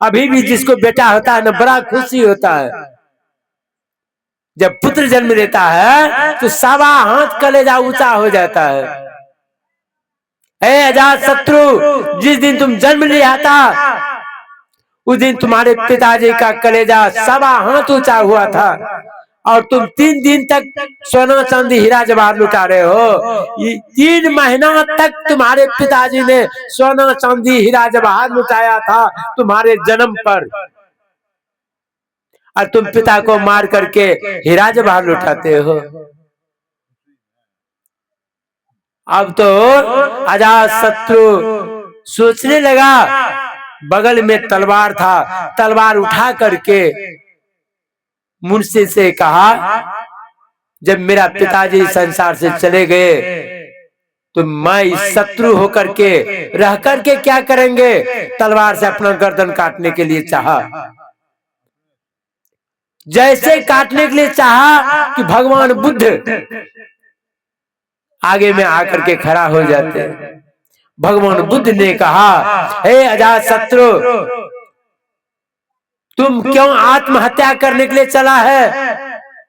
अभी भी जिसको बेटा होता है ना, बड़ा खुशी होता है। जब पुत्र जन्म लेता है तो 1.25 हाथ कलेजा ऊंचा हो जाता है। ए अजात शत्रु, जिस दिन तुम जन्म लिया था उस दिन तुम्हारे पिताजी का कलेजा 1.25 हाथ ऊंचा हुआ था, और तुम 3 दिन तक सोना चांदी हीरा जवाहर लुटा रहे हो। 3 महीना तक तुम्हारे पिताजी ने सोना चांदी हीरा जवाहर लुटाया था तुम्हारे जन्म पर, और तुम पिता को मार करके हीरा जवाहर लुटाते हो। अब तो अजात शत्रु सोचने लगा, बगल में तलवार था, तलवार उठा करके मुंशी से कहा, जब मेरा पिताजी संसार से चले गए तो मैं शत्रु होकर के रह करके क्या करेंगे। तलवार से अपना गर्दन काटने के लिए चाहा। जैसे काटने के लिए चाहा कि भगवान बुद्ध आगे में आकर के खड़ा हो जाते। भगवान बुद्ध ने कहा, हे अजात शत्रु, तुम क्यों आत्महत्या करने के लिए चला है?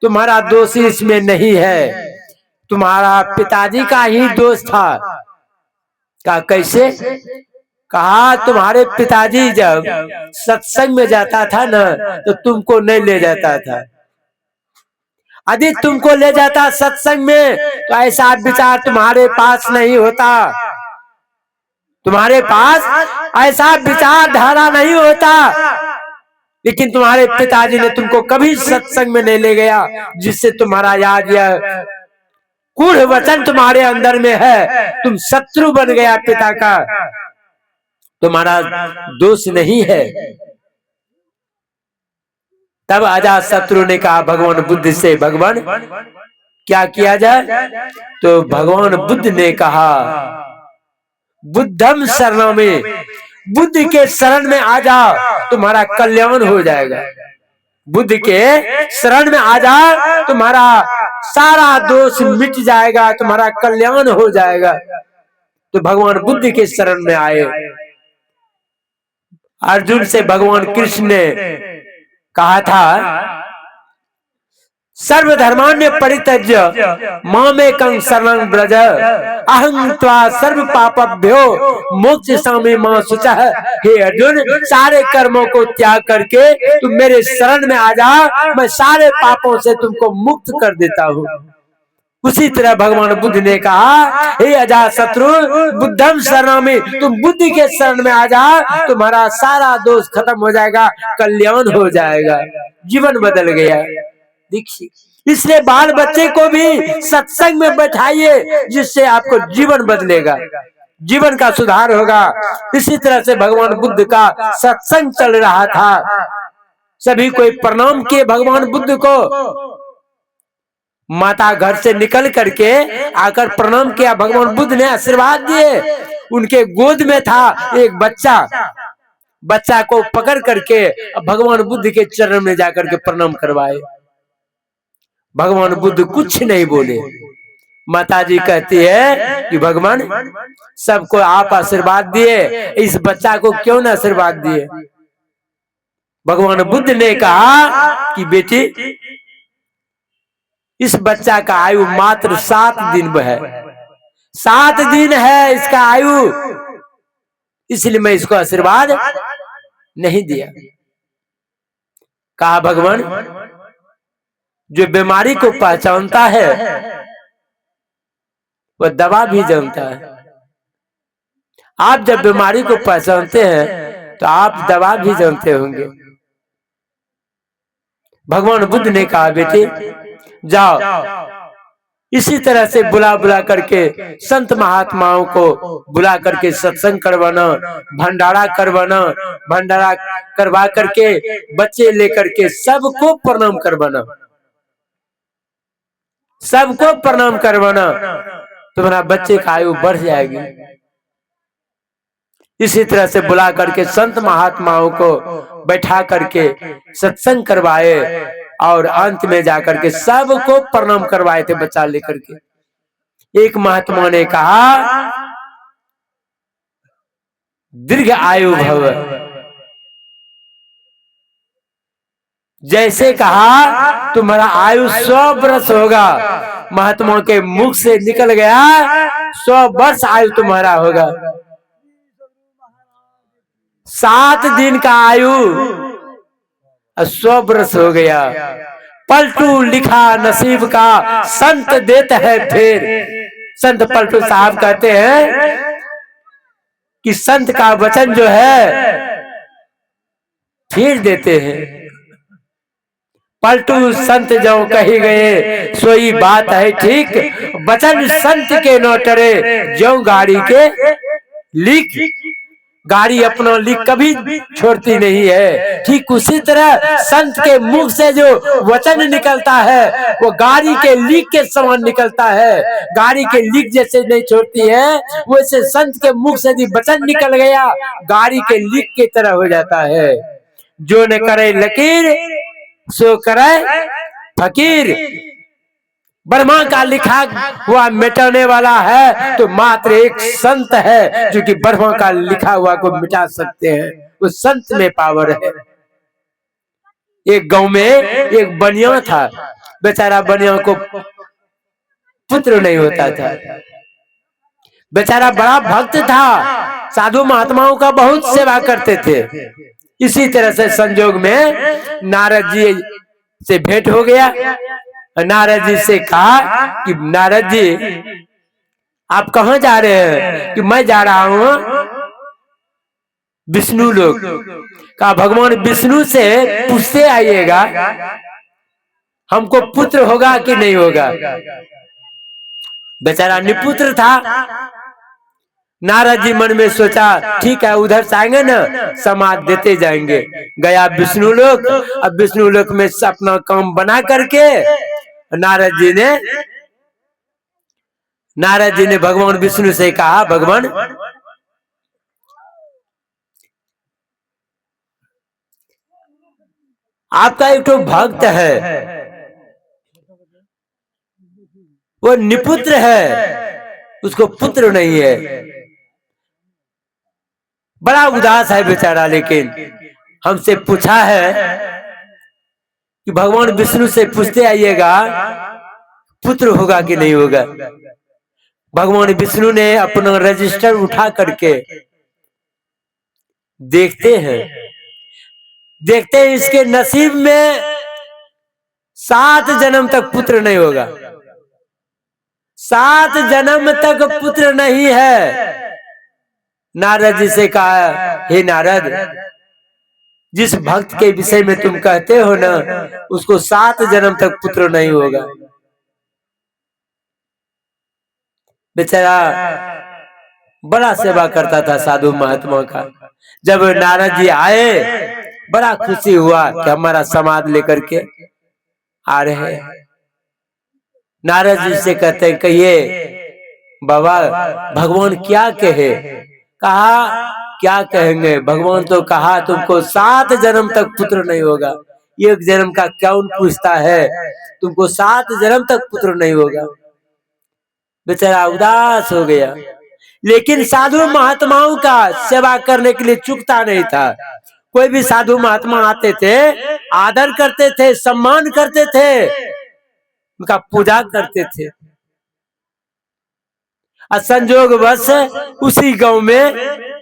तुम्हारा दोष इसमें नहीं है, तुम्हारा पिताजी का ही दोष था। कहा कैसे? कहा तुम्हारे पिताजी जब सत्संग में जाता था ना, तो तुमको नहीं ले जाता था। यदि तुमको ले जाता सत्संग में तो ऐसा विचार तुम्हारे पास नहीं होता, तुम्हारे पास ऐसा विचारधारा नहीं होता। लेकिन तुम्हारे पिताजी ने तुमको कभी सत्संग में नहीं ले गया, जिससे तुम्हारा याद यह कूढ़ वचन तुम्हारे अंदर में है, तुम शत्रु बन गया पिता का, तुम्हारा दोष नहीं है। तब अजात शत्रु ने कहा भगवान बुद्ध से, भगवान क्या किया जाए? तो भगवान बुद्ध ने कहा, बुद्धम शरण में, बुद्ध के शरण में आ जाओ, तुम्हारा कल्याण हो जाएगा। बुद्ध के शरण में आ जाओ, तुम्हारा सारा दोष मिट जाएगा, तुम्हारा कल्याण हो जाएगा। तो भगवान बुद्ध के शरण में आए। अर्जुन से भगवान कृष्ण ने कहा था, सर्वधर्मान्य परित्यज्य मामेकं शरणं व्रज, अहं त्वा सर्व पापभ्यो मोक्षयिष्यामि मा शुचः। हे अर्जुन, सारे कर्मों को त्याग करके तुम मेरे शरण में आ जाओ, मैं सारे पापों से तुमको मुक्त कर देता हूँ। उसी तरह भगवान बुद्ध ने कहा, हे अजात शत्रु, बुद्धम शरणामि, तुम बुद्ध के शरण में आ जाओ, तुम्हारा सारा दोष खत्म हो जाएगा, कल्याण हो जाएगा, जीवन बदल गया। देखिए, इसलिए बाल बच्चे को भी सत्संग में बैठाइए, जिससे आपको जीवन बदलेगा, जीवन का सुधार होगा। इसी तरह से भगवान बुद्ध का सत्संग चल रहा था। सभी कोई प्रणाम किए भगवान बुद्ध को। माता घर से निकल करके आकर प्रणाम किया, भगवान बुद्ध ने आशीर्वाद दिए। उनके गोद में था एक बच्चा, बच्चा को पकड़ करके भगवान बुद्ध के चरण में जाकर के प्रणाम करवाए। भगवान बुद्ध कुछ नहीं बोले। माता जी कहती है कि भगवान सबको आप आशीर्वाद दिए, इस बच्चा को क्यों न आशीर्वाद दिए। भगवान बुद्ध ने कहा कि बेटी, इस बच्चा का आयु मात्र 7 दिन है, 7 दिन है इसका आयु, इसलिए मैं इसको आशीर्वाद नहीं दिया। कहा भगवान जो बीमारी को पहचानता है वह दवा भी जानता है। आप जब बीमारी को पहचानते हैं तो आप दवा भी जानते होंगे। भगवान बुद्ध ने कहा बेटे जाओ, इसी तरह से बुला बुला करके संत महात्माओं को बुला करके सत्संग करवाना, भंडारा करवाना, भंडारा करवा करके बच्चे लेकर के सबको प्रणाम करवाना, सबको प्रणाम करवाना, तुम्हारा बच्चे का आयु बढ़ जाएगी। इसी तरह से बुला करके संत महात्माओं को बैठा करके सत्संग करवाए और अंत में जाकर के सबको प्रणाम करवाए थे बच्चा लेकर के। एक महात्मा ने कहा दीर्घ आयु भव, जैसे कहा तुम्हारा आयु 100 वर्ष होगा, महात्मा के मुख से निकल गया 100 वर्ष आयु तुम्हारा होगा। 7 दिन का आयु 100 वर्ष हो गया। पलटू लिखा नसीब का संत देते हैं फिर। संत पलटू साहब कहते हैं कि संत का वचन जो है फिर देते हैं। पलटू संत जो कही गए सोई बात है ठीक, वचन संत के न टरे जो गाड़ी के लिख, गाड़ी अपना लिख कभी छोड़ती नहीं है। ठीक उसी तरह संत के मुख से जो वचन निकलता है वो गाड़ी के लीक के समान निकलता है। गाड़ी के लीक जैसे नहीं छोड़ती है वैसे संत के मुख से भी वचन निकल गया गाड़ी के लीक की तरह हो जाता है। जो न करे लकीर सो करे फकीर। ब्रह्मा का लिखा हुआ मिटाने वाला है तो मात्र एक संत है जो कि ब्रह्मा का लिखा हुआ को मिटा सकते हैं। उस संत में पावर है। एक गांव में एक बनिया था, बेचारा बनिया को पुत्र नहीं होता था। बेचारा बड़ा भक्त था, साधु महात्माओं का बहुत सेवा करते थे। इसी तरह से संजोग में नारद जी से भेंट हो गया। नारद जी से कहा कि नारद जी आप कहाँ जा रहे हैं? कि मैं जा रहा हूँ विष्णु लोक। कहा भगवान विष्णु से पूछते आइएगा हमको पुत्र होगा कि नहीं होगा। बेचारा निपुत्र था। नारद जी मन में सोचा ठीक है उधर से आएंगे ना समाज देते जाएंगे। गया विष्णु लोक। अब विष्णु लोक में अपना काम बना करके नारद जी ने भगवान विष्णु से कहा भगवान आपका एक तो भक्त है, वो निपुत्र है, उसको पुत्र नहीं है, बड़ा उदास है बेचारा। लेकिन हमसे पूछा है कि भगवान विष्णु से पूछते आइएगा पुत्र होगा कि नहीं होगा। भगवान विष्णु ने अपना रजिस्टर उठा करके देखते हैं इसके नसीब में 7 जन्म तक पुत्र नहीं होगा। 7 जन्म तक पुत्र नहीं है। नारद जी से कहा हे नारद जिस भक्त के विषय में तुम कहते हो ना उसको 7 जन्म तक पुत्र नहीं होगा। बेचारा बड़ा सेवा करता था साधु महात्मा का। जब नारद जी आए बड़ा खुशी हुआ कि हमारा समाज लेकर के आ रहे हैं। नारद जी से कहते कहिए बाबा भगवान क्या कहे। कहा क्या कहेंगे, भगवान तो कहा तुमको 7 जन्म तक पुत्र नहीं होगा। एक जन्म का कौन पूछता है, तुमको 7 जन्म तक पुत्र नहीं होगा। बेचारा उदास हो गया, लेकिन साधु महात्माओं का सेवा करने के लिए चूकता नहीं था। कोई भी साधु महात्मा आते थे, आदर करते थे, सम्मान करते थे, उनका पूजा करते थे। संजोग बस उसी गांव में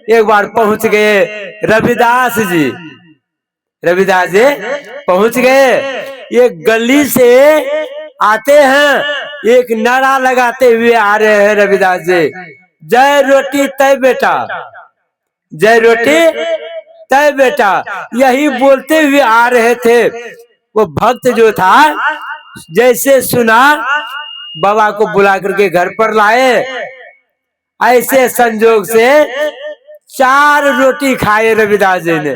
एक बार पहुंच गए रविदास जी। रविदास जी पहुंच गए, एक गली से आते हैं, एक नारा लगाते हुए आ रहे हैं रविदास जी, जय रोटी तय बेटा, जय रोटी तय बेटा, यही बोलते हुए आ रहे थे। वो भक्त जो था जैसे सुना, बाबा को बुला करके घर पर लाए। ऐसे संजोग से 4 रोटी खाए रविदास जी ने,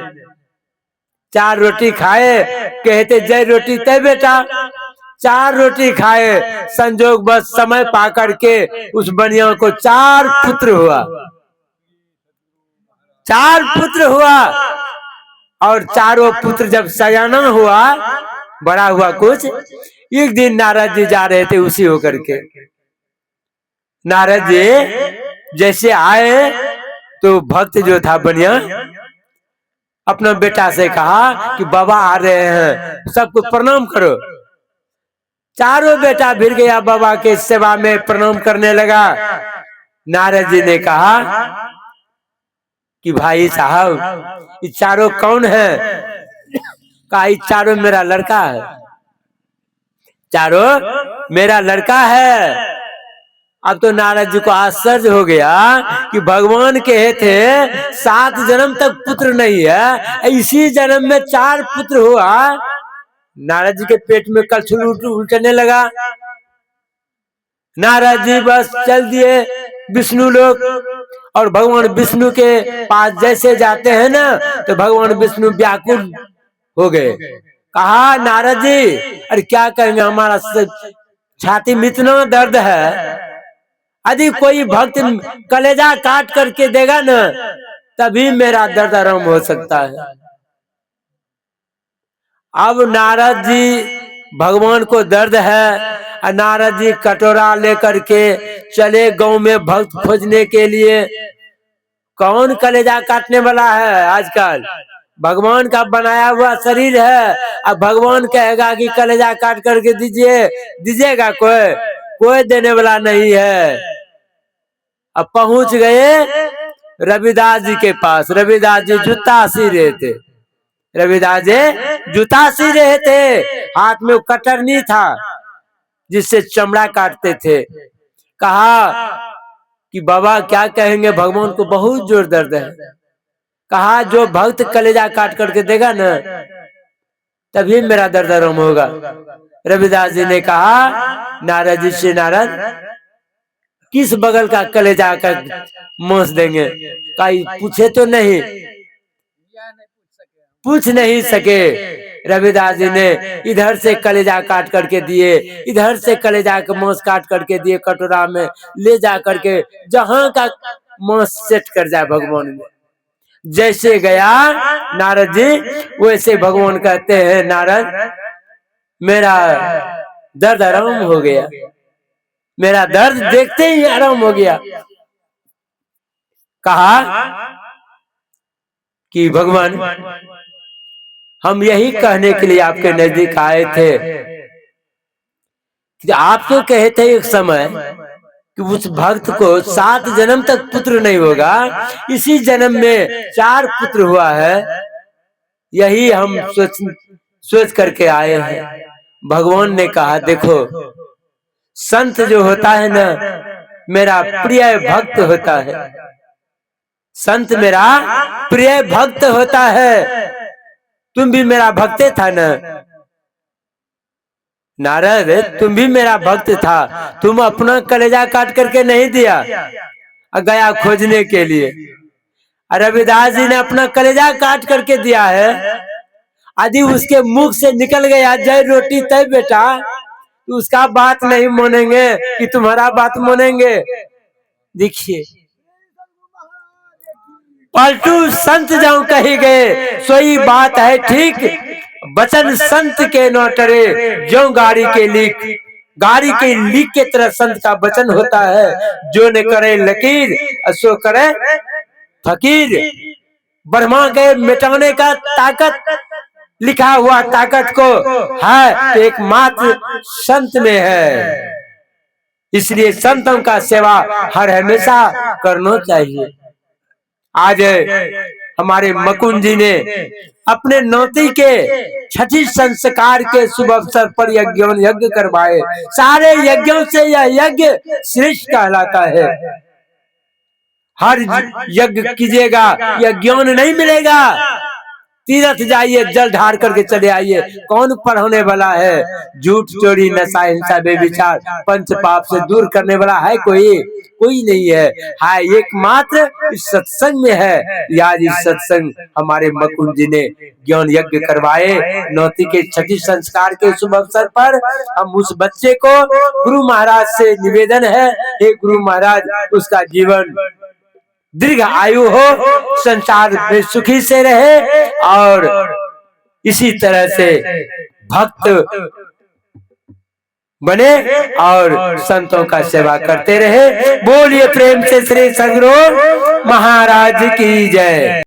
4 रोटी खाए, कहते जय रोटी तय बेटा, 4 रोटी खाए। संजोग बस समय पा करके उस बनिया को 4 पुत्र हुआ, 4 पुत्र हुआ। और चारों पुत्र जब सयाना हुआ, बड़ा हुआ कुछ, एक दिन नारद जी जा रहे थे उसी होकर के। नारद जी जैसे आए तो भक्त जो था बनिया अपना बेटा से कहा कि बाबा आ रहे हैं, सबको प्रणाम करो। चारों बेटा भिड़ गया, बाबा के सेवा में प्रणाम करने लगा। नारद जी ने कहा कि भाई साहब ये चारों कौन है? कहा ये चारों मेरा लड़का है, चारों मेरा लड़का है। अब तो नारद जी को आश्चर्य हो गया कि भगवान कहे थे 7 जन्म तक पुत्र नहीं है, इसी जन्म में 4 पुत्र हुआ। नारद जी के पेट में कलछुल उलटने लगा। नारद जी बस चल दिए विष्णु लोक, और भगवान विष्णु के पास जैसे जाते हैं ना, तो भगवान विष्णु व्याकुल हो गए। कहा नारद जी अरे क्या कहेंगे, हमारा छाती में इतना दर्द है, यदि कोई भक्त कलेजा काट करके देगा ना, तभी मेरा दर्द आराम हो सकता है। अब नारद जी भगवान को दर्द है, नारद जी कटोरा लेकर के चले गांव में भक्त खोजने के लिए। कौन कलेजा काटने वाला है आजकल? भगवान का बनाया हुआ शरीर है, अब भगवान कहेगा कि कलेजा काट करके दीजिए, दीजिएगा कोई? कोई देने वाला नहीं है। अब पहुंच गए रविदास जी के पास। रविदास जी जूता सी रहे थे, रविदास जी जूता सी रहे थे, हाथ में कटरनी था जिससे चमड़ा काटते थे। कहा कि बाबा क्या कहेंगे, भगवान को बहुत जोर दर्द है। कहा जो भक्त कलेजा काट करके देगा ना, तभी मेरा दर्द आराम होगा। रविदास जी ने कहा नारद जी से, नारद किस बगल का कलेजा का मांस देंगे? कहा पूछे तो नहीं, पूछ नहीं सके। रविदास जी ने इधर से कलेजा काट करके दिए, इधर से कलेजा का मांस काट करके दिए, कटोरा में ले जा करके जहां का मांस सेट कर जाए भगवान में। जैसे गया नारद जी, वैसे भगवान कहते हैं नारद मेरा दर्द आराम हो गया, मेरा दर्द देखते ही आराम हो गया। कहा कि भगवान हम यही कहने के लिए आपके नजदीक आए थे कि आप तो कहे थे एक समय कि उस भक्त को 7 जन्म तक पुत्र नहीं होगा, इसी जन्म में 4 पुत्र हुआ है। यही हम सोच करके आए हैं। भगवान ने कहा देखो, संत जो होता है ना, मेरा प्रिय भक्त होता है, संत मेरा प्रिय भक्त होता है। तुम भी मेरा भक्त था ना नारद, तुम भी मेरा भक्त था, तुम अपना कलेजा काट करके नहीं दिया, गया खोजने के लिए। रविदास जी ने अपना कलेजा काट करके दिया है। यदि उसके मुख से निकल गया जय रोटी तय बेटा, उसका बात नहीं मानेंगे कि तुम्हारा बात मानेंगे। देखिए, पलटू संत जाऊं कही गए, सोई बात है ठीक, वचन संत के न टरे, जो गाड़ी के लीक। गाड़ी के लीक के तरह संत का वचन होता है, जो न करे लकीर सो करे फकीर। ब्रह्मा के मिटाने का ताकत लिखा हुआ ताकत को है तो एकमात्र संत में है। इसलिए संतों का सेवा हर हमेशा करना चाहिए। आज हमारे मुकुंद जी ने अपने नौती के छठी संस्कार के शुभ अवसर पर यज्ञ करवाए। सारे यज्ञों से यह यज्ञ श्रेष्ठ कहलाता है। हर यज्ञ कीजिएगा, यह ज्ञान नहीं मिलेगा। तीर्थ जाइए, जल ढार करके चले आइए, कौन पढ़ाने वाला है? झूठ, चोरी, नशा, हिंसा, बेविचार, पंच पाप से दूर करने वाला है कोई नहीं है। हाँ, एकमात्र इस सत्संग में है। आज इस सत्संग हमारे मुकुंद जी ने ज्ञान यज्ञ करवाए। नौती के छठी संस्कार के शुभ अवसर पर हम उस बच्चे को गुरु महाराज से निवेदन है, हे गुरु महाराज, उसका जीवन दीर्घ आयु हो, संसार में सुखी से रहे और इसी तरह से भक्त बने और संतों का सेवा करते रहे। बोलिए प्रेम से श्री सद्गुरु महाराज की जय।